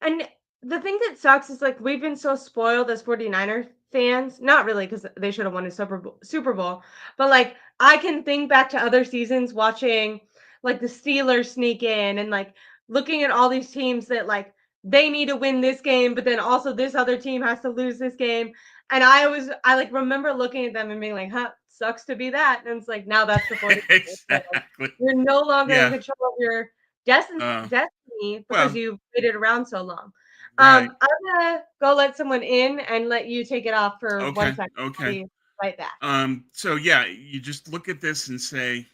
And the thing that sucks is like we've been so spoiled as 49er fans. Not really, because they should have won a Super Bowl. But like I can think back to other seasons watching like the Steelers sneak in and like looking at all these teams that like they need to win this game, but then also this other team has to lose this game. And I like remember looking at them and being like, huh, sucks to be that. And it's like now that's the 49ers. Exactly. You're no longer in control of your destiny because you waited around so long. Right. I'm gonna go let someone in and let you take it off for 1 second. Okay. Right back. So yeah, you just look at this and say,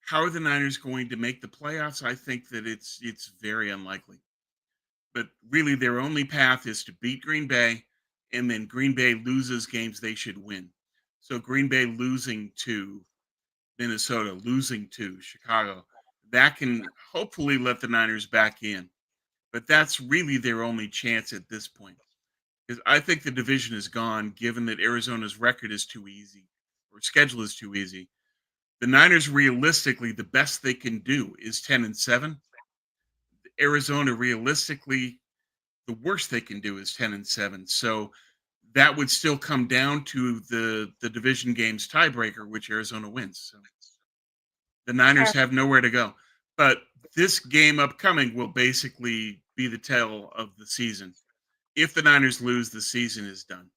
how are the Niners going to make the playoffs? I think that it's very unlikely. But really, their only path is to beat Green Bay, and then Green Bay loses games they should win. So Green Bay losing to Minnesota, losing to Chicago, that can hopefully let the Niners back in. But that's really their only chance at this point. Because I think the division is gone, given that Arizona's record is too easy, or schedule is too easy. The Niners, realistically, the best they can do is 10-7. Arizona, realistically, the worst they can do is 10-7. So that would still come down to the division games tiebreaker, which Arizona wins. So the Niners have nowhere to go. But this game upcoming will basically be the tale of the season. If the Niners lose, the season is done.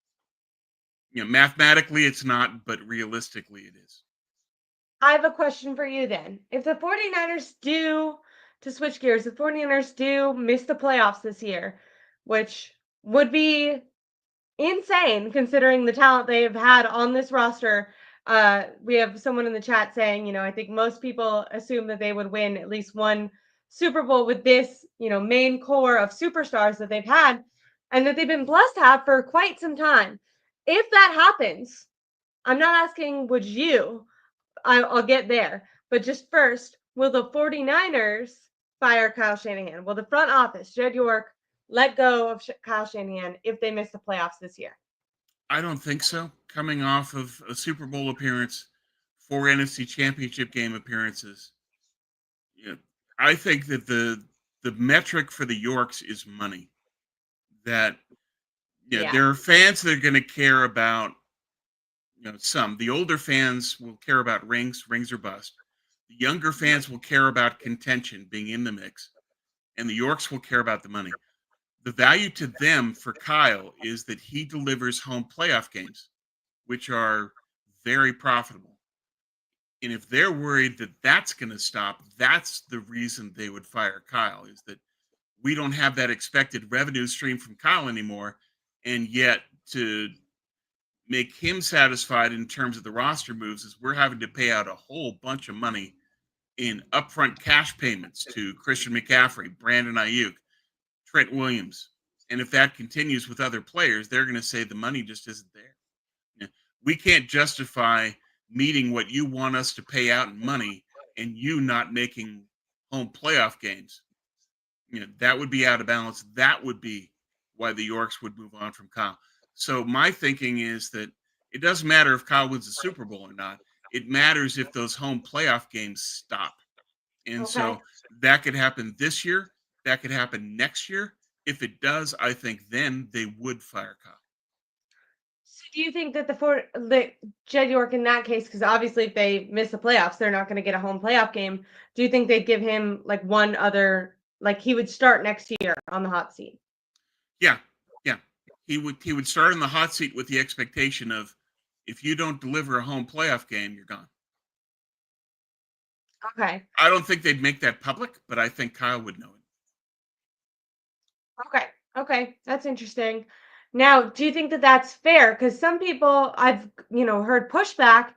Mathematically it's not, but realistically it is. I have a question for you then. If the 49ers do, to switch gears, the 49ers do miss the playoffs this year, which would be insane considering the talent they've had on this roster. We have someone in the chat saying, I think most people assume that they would win at least one Super Bowl with this, main core of superstars that they've had and that they've been blessed to have for quite some time. If that happens, I'm not asking would you, I'll get there, but just first, will the 49ers fire Kyle Shanahan? Will the front office, Jed York, let go of Kyle Shanahan if they miss the playoffs this year? I don't think so. Coming off of a Super Bowl appearance, 4 NFC Championship game appearances, I think that the metric for the Yorks is money. That yeah, Yeah. there are fans that are going to care about some. The older fans will care about rings or bust. The younger fans will care about contention, being in the mix, and the Yorks will care about the money. The value to them for Kyle is that he delivers home playoff games, which are very profitable. And if they're worried that that's going to stop, that's the reason they would fire Kyle, is that we don't have that expected revenue stream from Kyle anymore. And yet, to make him satisfied in terms of the roster moves, is we're having to pay out a whole bunch of money in upfront cash payments to Christian McCaffrey, Brandon Ayuk, Trent Williams. And if that continues with other players, they're going to say the money just isn't there. Yeah. We can't justify meeting what you want us to pay out in money and you not making home playoff games. That would be out of balance. That would be why the Yorks would move on from Kyle. So my thinking is that it doesn't matter if Kyle wins the Super Bowl or not. It matters if those home playoff games stop. And Okay. so that could happen this year. That could happen next year. If it does, I think then they would fire Kyle. So do you think that the Jed York in that case, because obviously if they miss the playoffs, they're not going to get a home playoff game. Do you think they'd give him like one other, like he would start next year on the hot seat? Yeah, yeah. He would start in the hot seat with the expectation of if you don't deliver a home playoff game, you're gone. Okay. I don't think they'd make that public, but I think Kyle would know it. Okay. Okay. That's interesting. Now, do you think that that's fair? Because some people I've, heard pushback.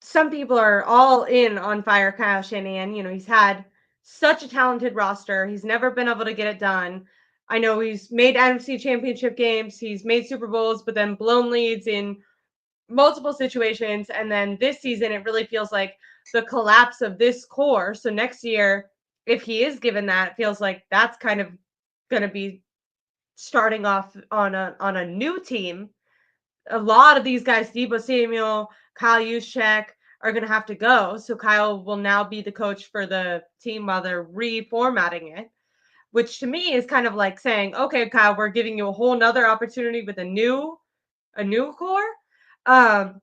Some people are all in on fire Kyle Shanahan. He's had such a talented roster. He's never been able to get it done. I know he's made NFC championship games, he's made Super Bowls, but then blown leads in multiple situations. And then this season, it really feels like the collapse of this core. So next year, if he is given that, it feels like that's kind of going to be starting off on a new team. A lot of these guys, Debo Samuel, Kyle Juszczyk, are going to have to go. So Kyle will now be the coach for the team while they're reformatting it, which to me is kind of like saying, okay, Kyle, we're giving you a whole nother opportunity with a new core. Um,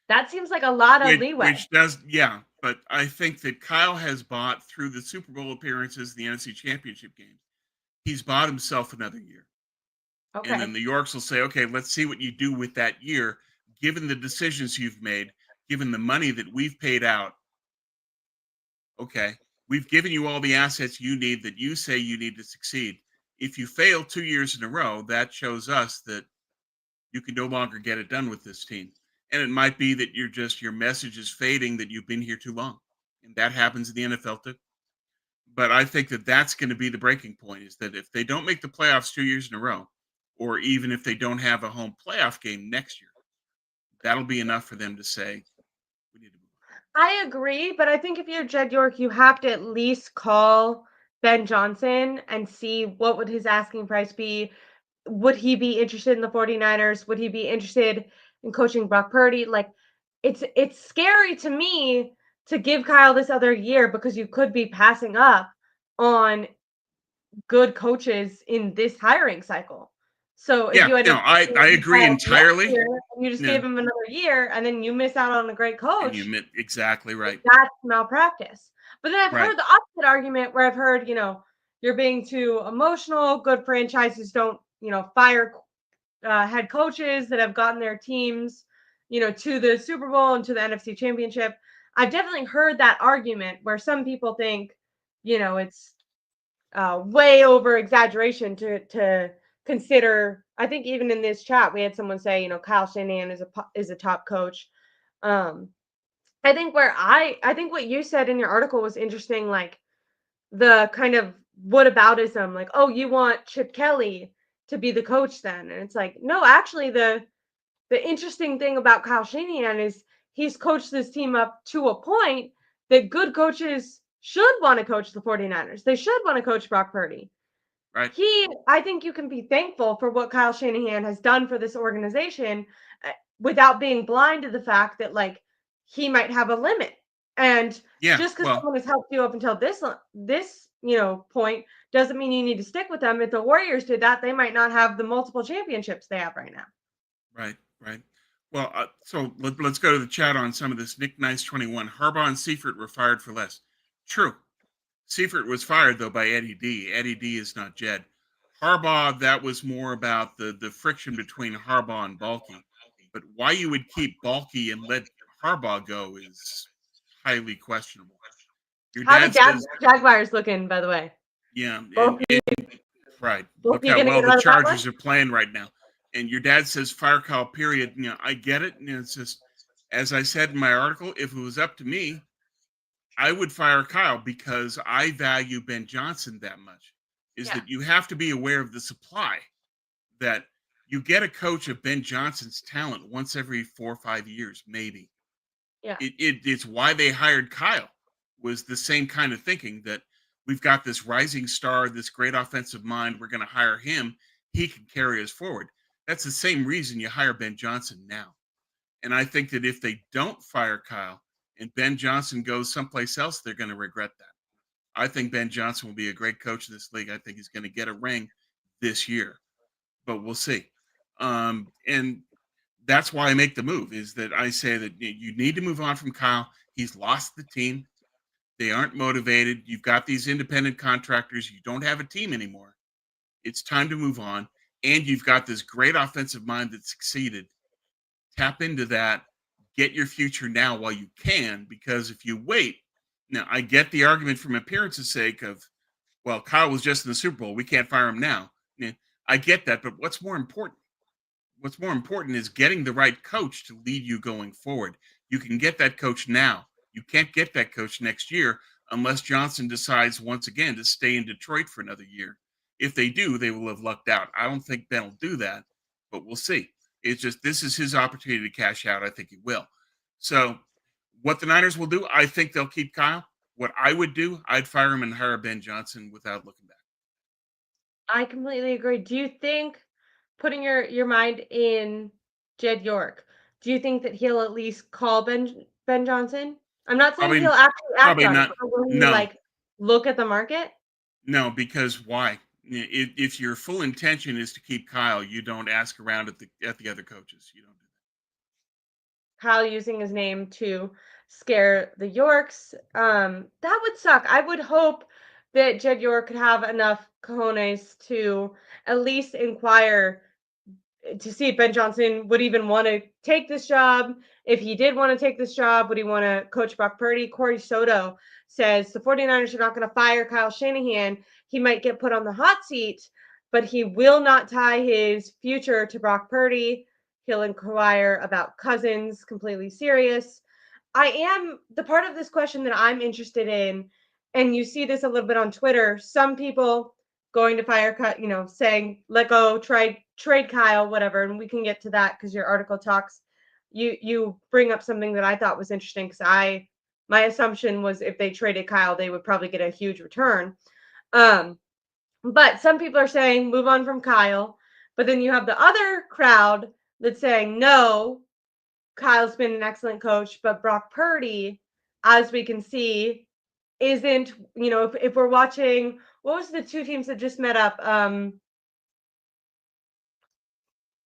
that seems like a lot of leeway. Which does, yeah. But I think that Kyle has bought through the Super Bowl appearances, the NFC Championship games. He's bought himself another year, and then Okay. the Yorks will say, "Okay, let's see what you do with that year, given the decisions you've made, given the money that we've paid out. Okay, we've given you all the assets you need that you say you need to succeed. If you fail 2 years in a row, that shows us that you can no longer get it done with this team. And it might be that your message is fading, that you've been here too long. And that happens in the NFL too. But I think that that's going to be the breaking point, is that if they don't make the playoffs 2 years in a row, or even if they don't have a home playoff game next year, that'll be enough for them to say, we need to move I agree, but I think if you're Jed York, you have to at least call Ben Johnson and see what would his asking price be. Would he be interested in the 49ers? Would he be interested in coaching Brock Purdy? Like it's scary to me to give Kyle this other year because you could be passing up on good coaches in this hiring cycle. So if on. you end Yeah, up no, I giving agree Kyle next entirely. year and you just Yeah, gave him another year and then you miss out on a great and you coach, admit exactly right. that's malpractice. But then I've Right. heard the opposite argument where I've heard, you're being too emotional. Good franchises don't, fire head coaches that have gotten their teams, to the Super Bowl and to the NFC Championship. I've definitely heard that argument where some people think, it's way over exaggeration to consider. I think even in this chat, we had someone say, Kyle Shanahan is a top coach. Um, I think what you said in your article was interesting, like the kind of whataboutism, like, oh, you want Chip Kelly to be the coach then. And it's like, no, actually the interesting thing about Kyle Shanahan is he's coached this team up to a point that good coaches should want to coach the 49ers. They should want to coach Brock Purdy. Right. I think you can be thankful for what Kyle Shanahan has done for this organization, without being blind to the fact that like he might have a limit And Yeah, just because well, someone has helped you up until this point doesn't mean you need to stick with them. If the Warriors did that, they might not have the multiple championships they have right now. right, right. Well, so let's go to the chat on some of this. Nick Nice 21. Harbaugh and Seifert were fired for less. True. Seifert was fired though by Eddie D. Eddie D is not Jed. Harbaugh, that was more about the friction between Harbaugh and Balky. But why you would keep Balky and let Harbaugh go is highly questionable. Your How the dad says, Jaguars looking, by the way? yeah, Both and right. both Look you how gonna well get the out of that one? Chargers are playing right now. And your dad says fire Kyle, period. I get it. It's just, as I said in my article, if it was up to me, I would fire Kyle because I value Ben Johnson that much. Is Yeah, that you have to be aware of the supply that you get a coach of Ben Johnson's talent once every 4 or 5 years, maybe. yeah. It's why they hired Kyle, was the same kind of thinking that we've got this rising star, this great offensive mind. We're going to hire him. He can carry us forward. That's the same reason you hire Ben Johnson now. And I think that if they don't fire Kyle and Ben Johnson goes someplace else, they're going to regret that. I think Ben Johnson will be a great coach in this league. I think he's going to get a ring this year, but we'll see. And that's why I make the move, is that I say that you need to move on from Kyle. He's lost the team. They aren't motivated. You've got these independent contractors. You don't have a team anymore. It's time to move on. And you've got this great offensive mind that succeeded. Tap into that. Get your future now while you can, because if you wait, now I get the argument from appearance's sake of, well, Kyle was just in the Super Bowl. We can't fire him now. Yeah, I get that, but what's more important? What's more important is getting the right coach to lead you going forward. You can get that coach now. You can't get that coach next year unless Johnson decides once again to stay in Detroit for another year. If they do, they will have lucked out. I don't think Ben will do that, but we'll see. It's just this is his opportunity to cash out. I think he will. So, what the Niners will do, I think they'll keep Kyle. What I would do, I'd fire him and hire Ben Johnson without looking back. I completely agree. Do you think, putting your mind in Jed York, do you think that he'll at least call Ben Johnson? I'm not saying he'll Probably, actually act probably on it, not. but will he No, like look at the market? No, because why? If your full intention is to keep Kyle, you don't ask around at the other coaches. You don't do Kyle using his name to scare the Yorks. That would suck. I would hope that Jed York could have enough cojones to at least inquire to see if Ben Johnson would even want to take this job. If he did want to take this job, would he want to coach Brock Purdy? Corey Soto says the 49ers are not going to fire Kyle Shanahan. He might get put on the hot seat, but he will not tie his future to Brock Purdy. He'll inquire about Cousins, completely serious. I am the part of this question that I'm interested in, and you see this a little bit on Twitter. Some people going to fire cut, saying let go, trade Kyle, whatever, and we can get to that because your article talks. You bring up something that I thought was interesting because my assumption was if they traded Kyle, they would probably get a huge return. Um, but some people are saying move on from Kyle, but then you have the other crowd that's saying no, Kyle's been an excellent coach, but Brock Purdy, as we can see, isn't, if we're watching, what was the two teams that just met up?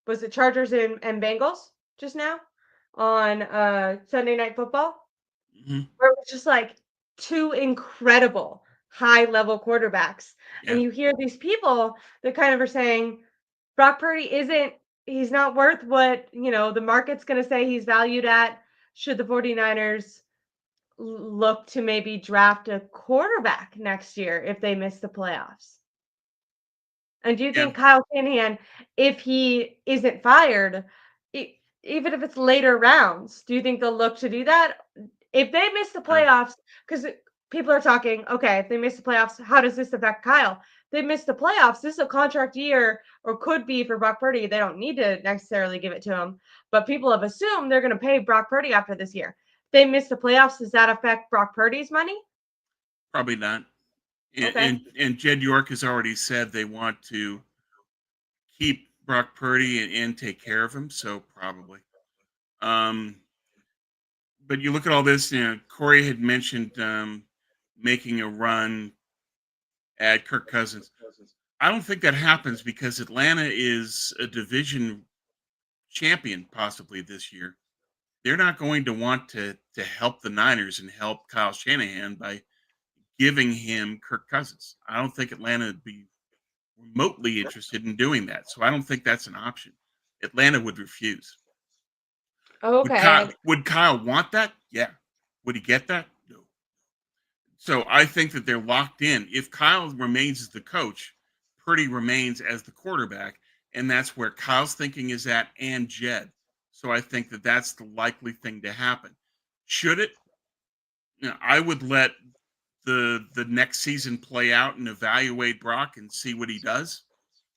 Was it Chargers and Bengals just now on Sunday Night Football? that. Hmm. Where it was just like two incredible high level quarterbacks. Yeah, And you hear these people that kind of are saying Brock Purdy he's not worth what, the market's going to say he's valued at. Should the 49ers look to maybe draft a quarterback next year if they miss the playoffs? And do you yeah. think Kyle Shanahan, if he isn't fired, even if it's later rounds, do you think they'll look to do that? If they miss the No. playoffs, because people are talking, okay, if they miss the playoffs, how does this affect Kyle? They missed the playoffs. This is a contract year, or could be for Brock Purdy. They don't need to necessarily give it to him, but people have assumed they're going to pay Brock Purdy after this year. If they miss the playoffs, does that affect Brock Purdy's money? Probably not. And, Okay. and Jed York has already said they want to keep Brock Purdy and take care of him. So probably. Um, but you look at all this. Corey had mentioned making a run at Kirk Cousins. I don't think that happens because Atlanta is a division champion possibly this year. They're not going to want to help the Niners and help Kyle Shanahan by giving him Kirk Cousins. I don't think Atlanta would be remotely interested in doing that. So I don't think that's an option. Atlanta would refuse. Okay. Would Kyle want that? Yeah. Would he get that? No. So I think that they're locked in. If Kyle remains as the coach, Purdy remains as the quarterback, and that's where Kyle's thinking is at, and Jed. So I think that that's the likely thing to happen. Should it? I would let the next season play out and evaluate Brock and see what he does.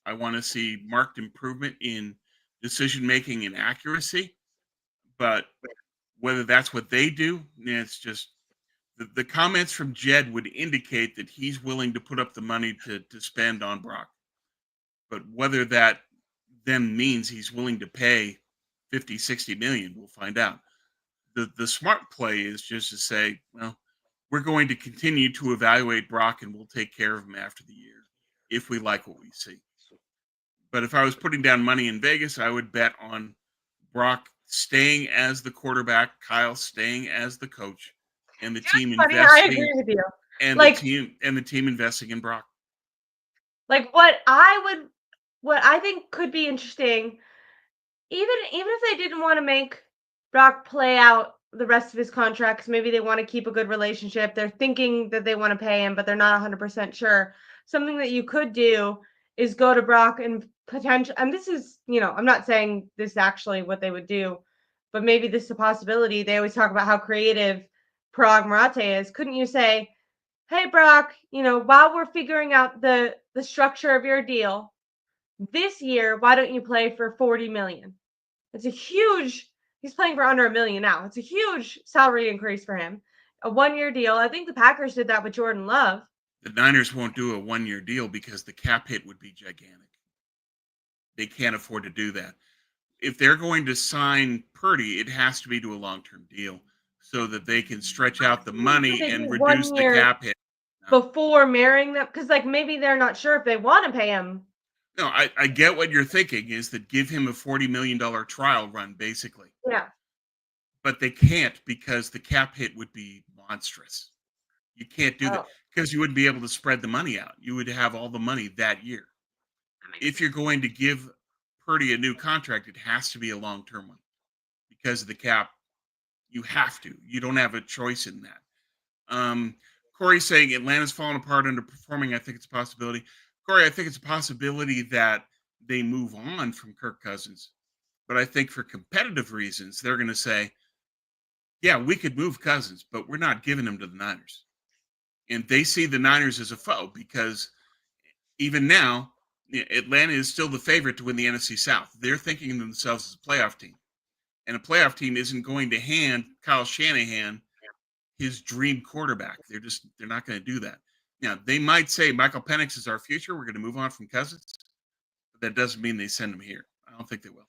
I want to see marked improvement in decision making and accuracy, but whether that's what they do, it's just the comments from Jed would indicate that he's willing to put up the money to spend on Brock. But whether that then means he's willing to pay 50, 60 million, we'll find out. The smart play is just to say, well, we're going to continue to evaluate Brock and we'll take care of him after the year if we like what we see. But if I was putting down money in Vegas, I would bet on Brock staying as the quarterback, Kyle staying as the coach, and the team Funny, I investing agree with you. and Like, the team investing in Brock. like what I think could be interesting, even if they didn't want to make Brock play out the rest of his contract, 'cause maybe they want to keep a good relationship. They're thinking that they want to pay him, but they're not 100% sure. Something that you could do is go to Brock and potential. And this is, I'm not saying this is actually what they would do, but maybe this is a possibility. They always talk about how creative Parag Marate is. Couldn't you say, "Hey Brock, while we're figuring out the structure of your deal this year, why don't you play for 40 million?" It's a huge He's playing for under a million now. It's a huge salary increase for him. A 1-year deal. I think the Packers did that with Jordan Love. The Niners won't do a 1-year deal because the cap hit would be gigantic. They can't afford to do that. If they're going to sign Purdy, it has to be to a long-term deal so that they can stretch out the Could money they and do reduce 1 the year cap hit. No, before marrying them? Because maybe they're not sure if they want to pay him. no, I get what you're thinking is that give him a $40 million trial run, basically. Yeah. But they can't because the cap hit would be monstrous. You can't do that Oh, because you wouldn't be able to spread the money out. You would have all the money that year. that makes If you're sense. going to give Purdy a new contract, it has to be a long-term one because of the cap. You have to. You don't have a choice in that. Um, Corey saying Atlanta's falling apart, underperforming. I think it's a possibility. Corey, I think it's a possibility that they move on from Kirk Cousins. But I think for competitive reasons, they're going to say, yeah, we could move Cousins, but we're not giving him to the Niners. And they see the Niners as a foe because even now, Atlanta is still the favorite to win the NFC South. They're thinking of themselves as a playoff team. And a playoff team isn't going to hand Kyle Shanahan his dream quarterback. They're not going to do that. Now, they might say Michael Penix is our future. We're going to move on from Cousins. But that doesn't mean they send him here. I don't think they will.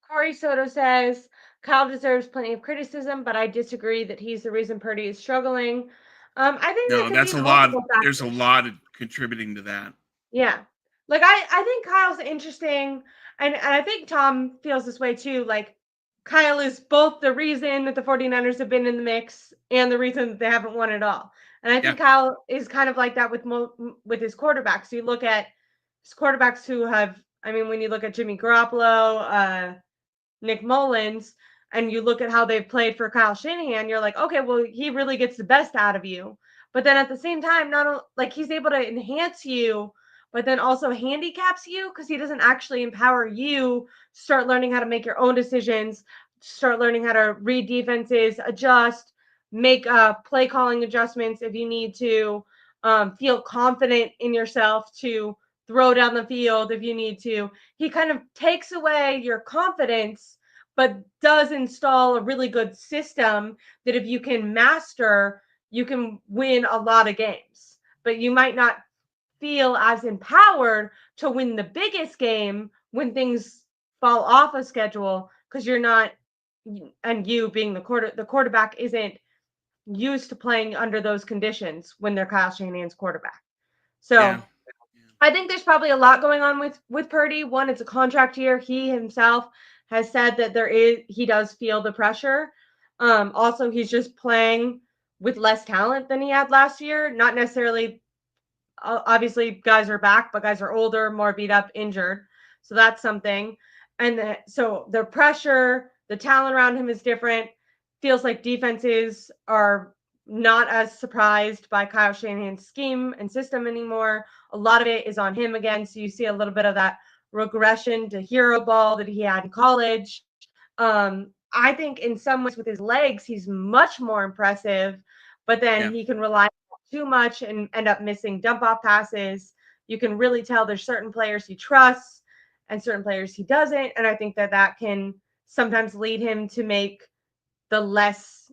Corey Soto says Kyle deserves plenty of criticism, but I disagree that he's the reason Purdy is struggling. I think there No, could be that's a lot. multiple There's a factors. lot of contributing to that. Yeah. Like I think Kyle's interesting, and I think Tom feels this way too. Like Kyle is both the reason that the 49ers have been in the mix and the reason that they haven't won it all. And I Yeah, think Kyle is kind of like that with his quarterbacks. You look at his quarterbacks who have, I mean, when you look at Jimmy Garoppolo, Nick Mullins, and you look at how they've played for Kyle Shanahan, you're like, okay, well, he really gets the best out of you. But then at the same time, like he's able to enhance you, but then also handicaps you because he doesn't actually empower you to start learning how to make your own decisions, start learning how to read defenses, adjust, make play calling adjustments if you need to, feel confident in yourself to throw down the field if you need to. He kind of takes away your confidence, but does install a really good system that if you can master, you can win a lot of games. But you might not feel as empowered to win the biggest game when things fall off a schedule because you're not and you being the quarterback isn't used to playing under those conditions when they're Kyle Shanahan's quarterback. Yeah. So Yeah. I think there's probably a lot going on with Purdy. One, it's a contract year. He himself has said that he does feel the pressure. Also, he's just playing with less talent than he had last year. Not necessarily, obviously, guys are back, but guys are older, more beat up, injured. So that's something. So the pressure, the talent around him is different. Feels like defenses are not as surprised by Kyle Shanahan's scheme and system anymore. A lot of it is on him again. So you see a little bit of that regression to hero ball that he had in college. I think in some ways with his legs, he's much more impressive, but then Yeah. he can rely too much and end up missing dump off passes. You can really tell there's certain players he trusts and certain players he doesn't. And I think that can sometimes lead him to make the less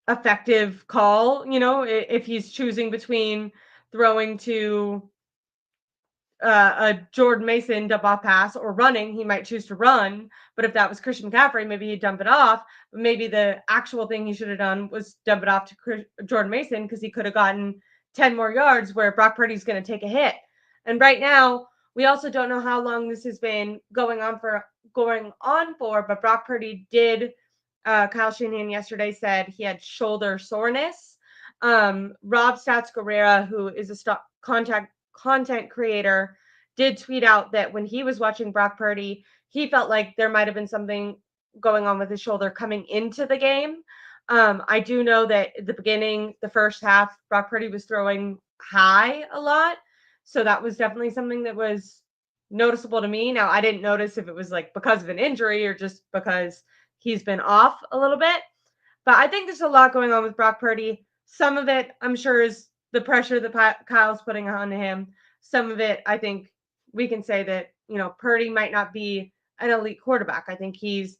effective call, if he's choosing between throwing to a Jordan Mason dump off pass or running, he might choose to run. But if that was Christian McCaffrey, maybe he'd dump it off. But maybe the actual thing he should have done was dump it off to Jordan Mason because he could have gotten 10 more yards where Brock Purdy's going to take a hit. And right now, we also don't know how long this has been going on for, but Brock Purdy did. Kyle Shanahan yesterday said he had shoulder soreness. Rob Stats Guerrera, who is a content creator, did tweet out that when he was watching Brock Purdy, he felt like there might have been something going on with his shoulder coming into the game. I do know that at the beginning, the first half, Brock Purdy was throwing high a lot. So that was definitely something that was noticeable to me. Now, I didn't notice if it was like because of an injury or just because he's been off a little bit. But I think there's a lot going on with Brock Purdy. Some of it, I'm sure, is the pressure that Kyle's putting on him. Some of it, I think we can say that, Purdy might not be an elite quarterback. I think he's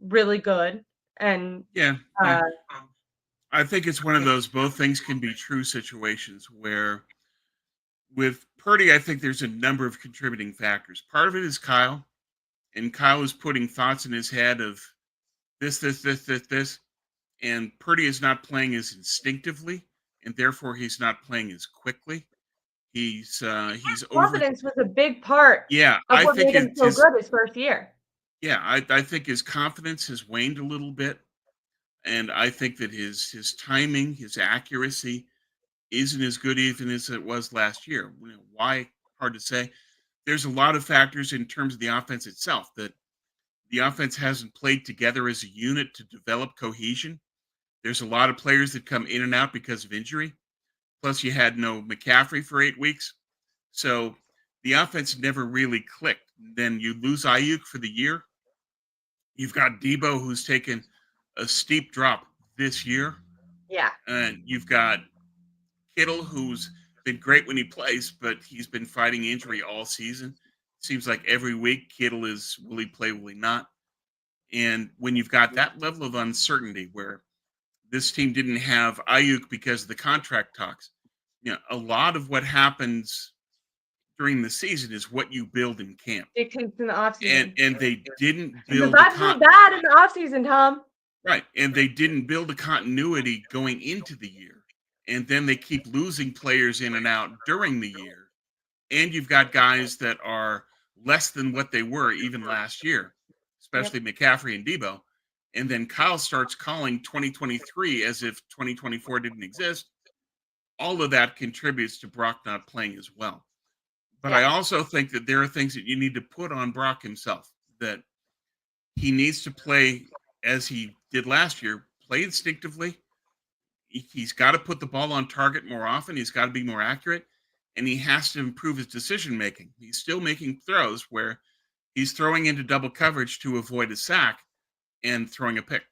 really good. And Yeah. Yeah. uh, I think it's one of those both things can be true situations where with Purdy, I think there's a number of contributing factors. Part of it is Kyle, and Kyle is putting thoughts in his head of this, and Purdy is not playing as instinctively, and therefore he's not playing as quickly. He's over. confidence was a big part Yeah, of I what think made him so good his first year. yeah, I think his confidence has waned a little bit, and I think that his timing, his accuracy isn't as good even as it was last year. Why? Hard to say. There's a lot of factors in terms of the offense itself that the offense hasn't played together as a unit to develop cohesion. There's a lot of players that come in and out because of injury. Plus, you had no McCaffrey for 8 weeks. So the offense never really clicked. Then you lose Ayuk for the year. You've got Debo, who's taken a steep drop this year. Yeah. And you've got Kittle, who's been great when he plays, but he's been fighting injury all season. Seems like every week Kittle is, will he play, will he not? And when you've got that level of uncertainty where this team didn't have Ayuk because of the contract talks, a lot of what happens during the season is what you build in camp. Dictates in the offseason. And they didn't The build vibes were bad in the offseason, Tom. right, and they didn't build a continuity going into the year. And then they keep losing players in and out during the year. And you've got guys that are less than what they were even last year, especially McCaffrey and Debo. And then Kyle starts calling 2023 as if 2024 didn't exist. All of that contributes to Brock not playing as well. But I also think that there are things that you need to put on Brock himself, that he needs to play as he did last year, play instinctively. He's got to put the ball on target more often. He's got to be more accurate, and he has to improve his decision making. He's still making throws where he's throwing into double coverage to avoid a sack and throwing a pick.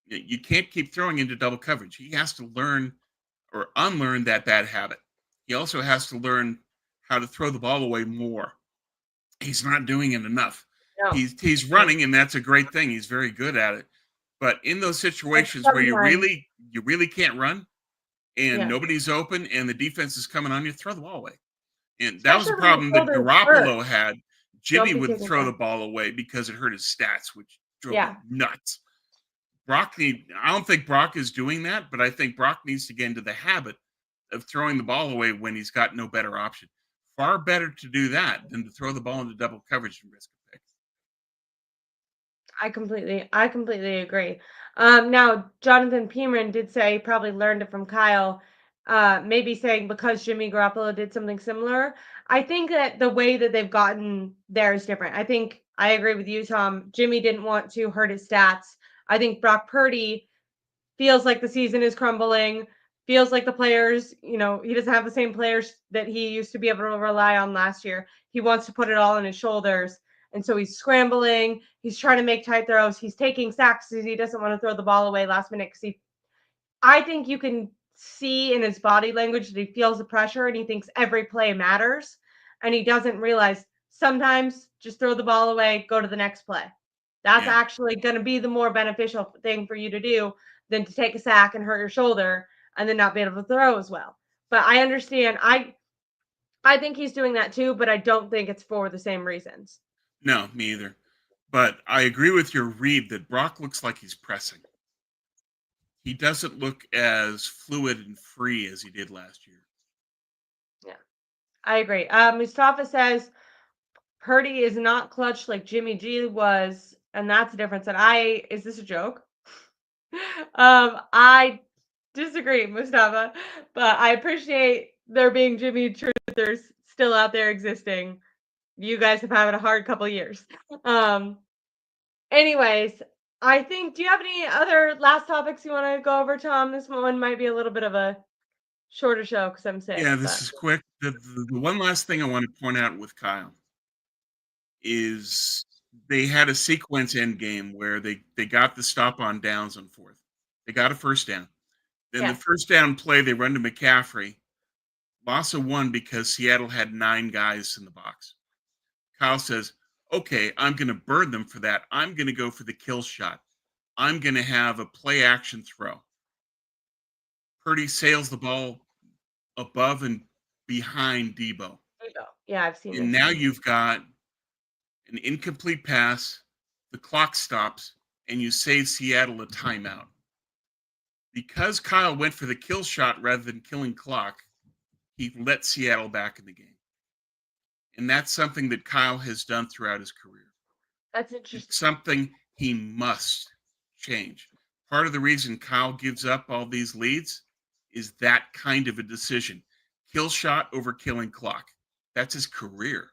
You can't keep throwing into double coverage. He has to learn or unlearn that bad habit. He also has to learn how to throw the ball away more. He's not doing it enough. No. He's running, and that's a great thing. He's very good at it. But in those situations where you really can't run and nobody's open and the defense is coming on you, throw the ball away. And that was a problem that Garoppolo had Don't Jimmy be would taking throw the sacks. ball away because it hurt his stats, which drove me Yeah. nuts. I don't think Brock is doing that, but I think Brock needs to get into the habit of throwing the ball away when he's got no better option. Far better to do that than to throw the ball into double coverage and risk a pick. I completely agree. Now Jonathan Peterman did say he probably learned it from Kyle, maybe saying because Jimmy Garoppolo did something similar. I think that the way that they've gotten there is different. I think I agree with you, Tom. Jimmy didn't want to hurt his stats. I think Brock Purdy feels like the season is crumbling, feels like the players, he doesn't have the same players that he used to be able to rely on last year. He wants to put it all on his shoulders. And so he's scrambling. He's trying to make tight throws. He's taking sacks because he doesn't want to throw the ball away last minute. I think you can see in his body language that he feels the pressure and he thinks every play matters. And he doesn't realize sometimes just throw the ball away, go to the next play. That's Yeah. actually going to be the more beneficial thing for you to do than to take a sack and hurt your shoulder and then not be able to throw as well. But I understand. I think he's doing that too, but I don't think it's for the same reasons. No, me either. But I agree with your read that Brock looks like he's pressing. He doesn't look as fluid and free as he did last year. Yeah, I agree. Mustafa says Purdy is not clutch like Jimmy G was, and that's the difference. And is this a joke? I disagree, Mustafa, but I appreciate there being Jimmy truthers still out there existing. You guys have had a hard couple years. Um, anyways, I think, do you have any other last topics you want to go over, Tom? This one might be a little bit of a shorter show because I'm sick, Yeah, this but is quick. The one last thing I want to point out with Kyle is they had a sequence end game where they got the stop on downs on fourth. They got a first down. Then the yes. first down play, they run to McCaffrey. Loss of one because Seattle had 9 guys in the box. Kyle says, okay, I'm going to burn them for that. I'm going to go for the kill shot. I'm going to have a play action throw. Purdy sails the ball above and behind Debo. There you go. Yeah, I've seen And this now one. you've got an incomplete pass, the clock stops, and you save Seattle a timeout. Because Kyle went for the kill shot rather than killing clock, he let Seattle back in the game. And that's something that Kyle has done throughout his career. That's interesting. It's something he must change. Part of the reason Kyle gives up all these leads is that kind of a decision. Kill shot over killing clock. That's his career.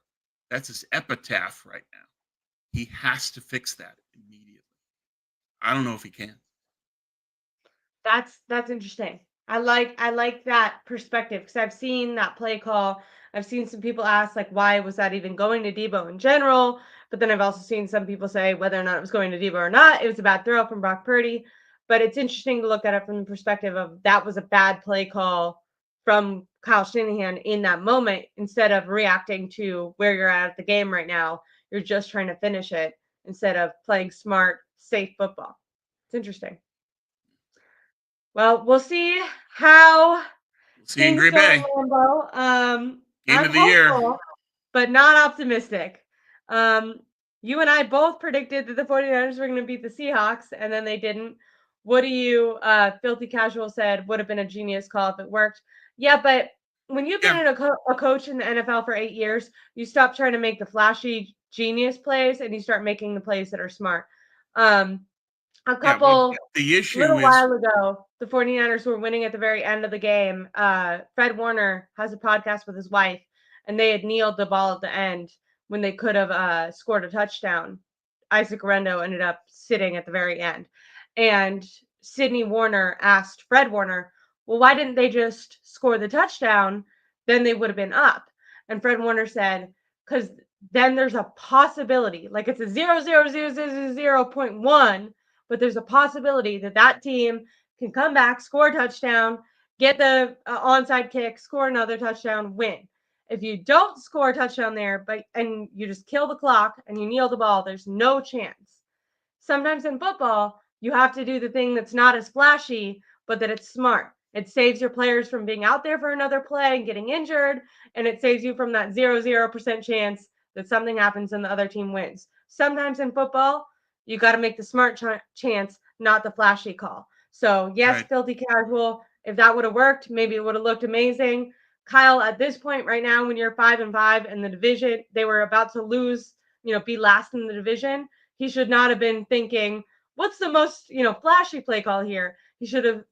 That's his epitaph right now. He has to fix that immediately. I don't know if he can. That's interesting. I like that perspective because I've seen that play call. I've seen some people ask like why was that even going to Debo in general, but then I've also seen some people say whether or not it was going to Debo or not, it was a bad throw from Brock Purdy. But it's interesting to look at it from the perspective of that was a bad play call from Kyle Shanahan in that moment instead of reacting to where you're at the game right now. You're just trying to finish it instead of playing smart, safe football. It's interesting. Well, we'll see how We'll see you in things Green go Bay. in Lambeau. Game I'm of the year. hopeful, but not optimistic. Um, you and I both predicted that the 49ers were going to beat the Seahawks, and then they didn't. What do you, Filthy Casual said, would have been a genius call if it worked. Yeah, but when you've been Yeah. a coach in the NFL for 8 years, you stop trying to make the flashy genius plays and you start making the plays that are smart. A Yeah. Well, couple the issue little is, while ago, the 49ers were winning at the very end of the game. Fred Warner has a podcast with his wife, and they had kneeled the ball at the end when they could have scored a touchdown. Isaac Rendo ended up sitting at the very end. And Sidney Warner asked Fred Warner, well, why didn't they just score the touchdown? Then they would have been up. And Fred Warner said, because then there's a possibility, like it's a 0.1, but there's a possibility that that team can come back, score a touchdown, get the onside kick, score another touchdown, win. If you don't score a touchdown there, and you just kill the clock and you kneel the ball, there's no chance. Sometimes in football, you have to do the thing that's not as flashy, but that it's smart. It saves your players from being out there for another play and getting injured, and it saves you from that 0% chance that something happens and the other team wins. Sometimes in football, you got to make the smart chance, not the flashy call. So, yes, Right. filthy casual. If that would have worked, maybe it would have looked amazing. Kyle, at this point right now, when you're 5-5 in the division, they were about to lose, be last in the division. He should not have been thinking, what's the most, flashy play call here? He should have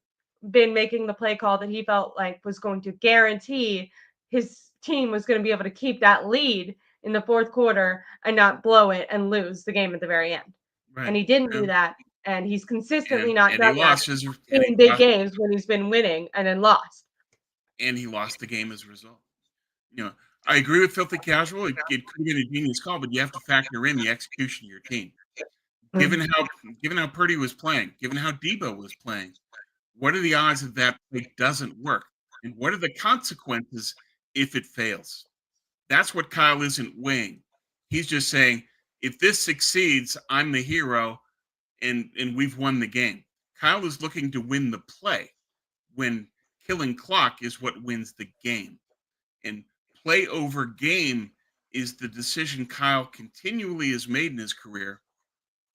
been making the play call that he felt like was going to guarantee his team was going to be able to keep that lead in the fourth quarter and not blow it and lose the game at the very end. And Right. he didn't do And that. And he's consistently and, not and he done that lost his and in he big lost games when he's been winning and then lost. and he lost the game as a result. You know, I agree with filthy casual. It could have been a genius call, but you have to factor in the execution of your team. Given Mhm. how given how Purdy was playing, given how Debo was playing, what are the odds that that play doesn't work? And what are the consequences if it fails? That's what Kyle isn't weighing. He's just saying, if this succeeds, I'm the hero and we've won the game. Kyle is looking to win the play when killing clock is what wins the game. And play over game is the decision Kyle continually has made in his career,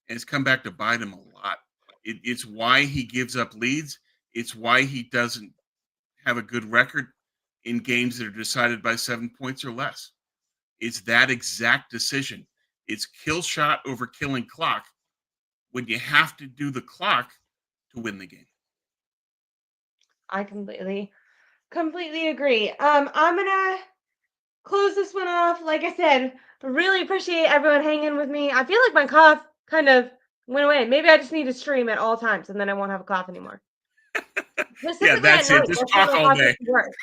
and it's come back to bite him a lot. It's why he gives up leads. It's why he doesn't have a good record in games that are decided by 7 points or less. It's that exact decision. It's kill shot over killing clock when you have to do the clock to win the game. I completely agree. I'm gonna close this one off. Like I said, really appreciate everyone hanging with me. I feel like my cough kind of went away. Maybe I just need to stream at all times and then I won't have a cough anymore. Yeah, Specifically at that's it. night. Just That's when talk my all cough day. gets worse.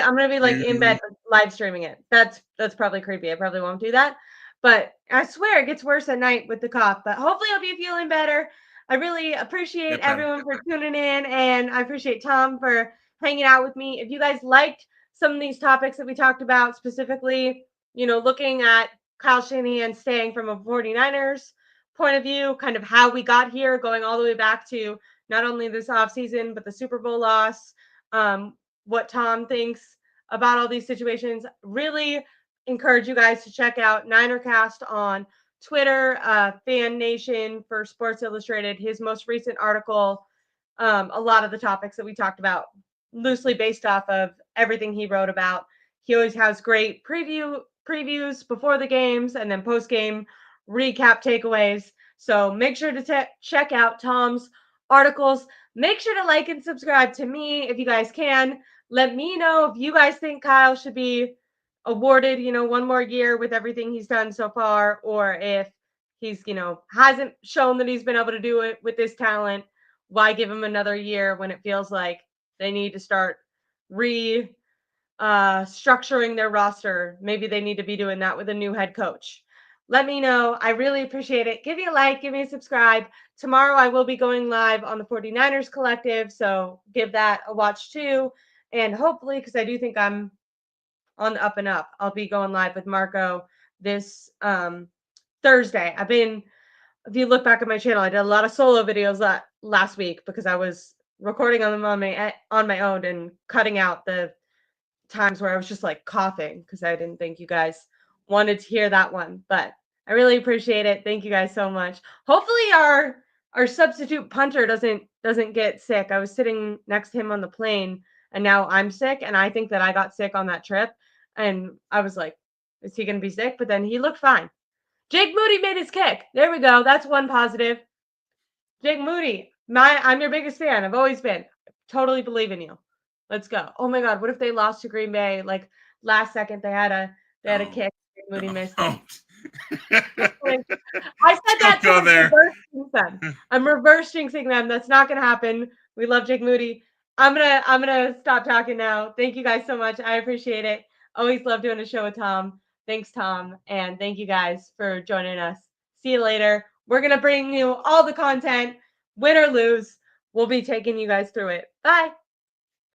I'm gonna be like in You, bed live streaming it. That's probably creepy. I probably won't do that. But I swear it gets worse at night with the cough. But hopefully I'll be feeling better. I really appreciate get better. everyone for tuning in, and I appreciate Tom for hanging out with me. If you guys liked some of these topics that we talked about, specifically, looking at Kyle Shanahan staying from a 49ers point of view, kind of how we got here, going all the way back to not only this offseason, but the Super Bowl loss, what Tom thinks about all these situations. Really encourage you guys to check out Ninercast on Twitter, Fan Nation for Sports Illustrated, his most recent article, a lot of the topics that we talked about, loosely based off of everything he wrote about. He always has great previews before the games and then post game recap takeaways. So make sure to check out Tom's articles. Make sure to like and subscribe to me if you guys can. Let me know if you guys think Kyle should be awarded, one more year with everything he's done so far, or if he's, hasn't shown that he's been able to do it with this talent. Why give him another year when it feels like they need to start structuring their roster? Maybe they need to be doing that with a new head coach. Let me know. I really appreciate it. Give me a like, give me a subscribe. Tomorrow I will be going live on the 49ers Collective, so give that a watch too. And hopefully, because I do think I'm on the up and up, I'll be going live with Marco this Thursday. If you look back at my channel, I did a lot of solo videos last week because I was recording on them on my own and cutting out the times where I was just like coughing because I didn't think you guys wanted to hear that one. But I really appreciate it. Thank you guys so much. Hopefully our substitute punter doesn't get sick. I was sitting next to him on the plane and now I'm sick, and I think that I got sick on that trip, and I was like, is he going to be sick? But then he looked fine. Jake Moody made his kick. There we go. That's one positive. Jake Moody, I'm your biggest fan. I've always been. Totally believe in you. Let's go. Oh my God, what if they lost to Green Bay? Like last second, they had a No, kick. Jake Moody missed it. don't. Like, I said that, Don't so go there. I'm reverse jinxing them. That's not gonna happen. We love Jake Moody. I'm gonna stop talking now. Thank you guys so much. I appreciate it. Always love doing a show with Tom. Thanks, Tom, and thank you guys for joining us. See you later. We're gonna bring you all the content, win or lose. We'll be taking you guys through it. Bye.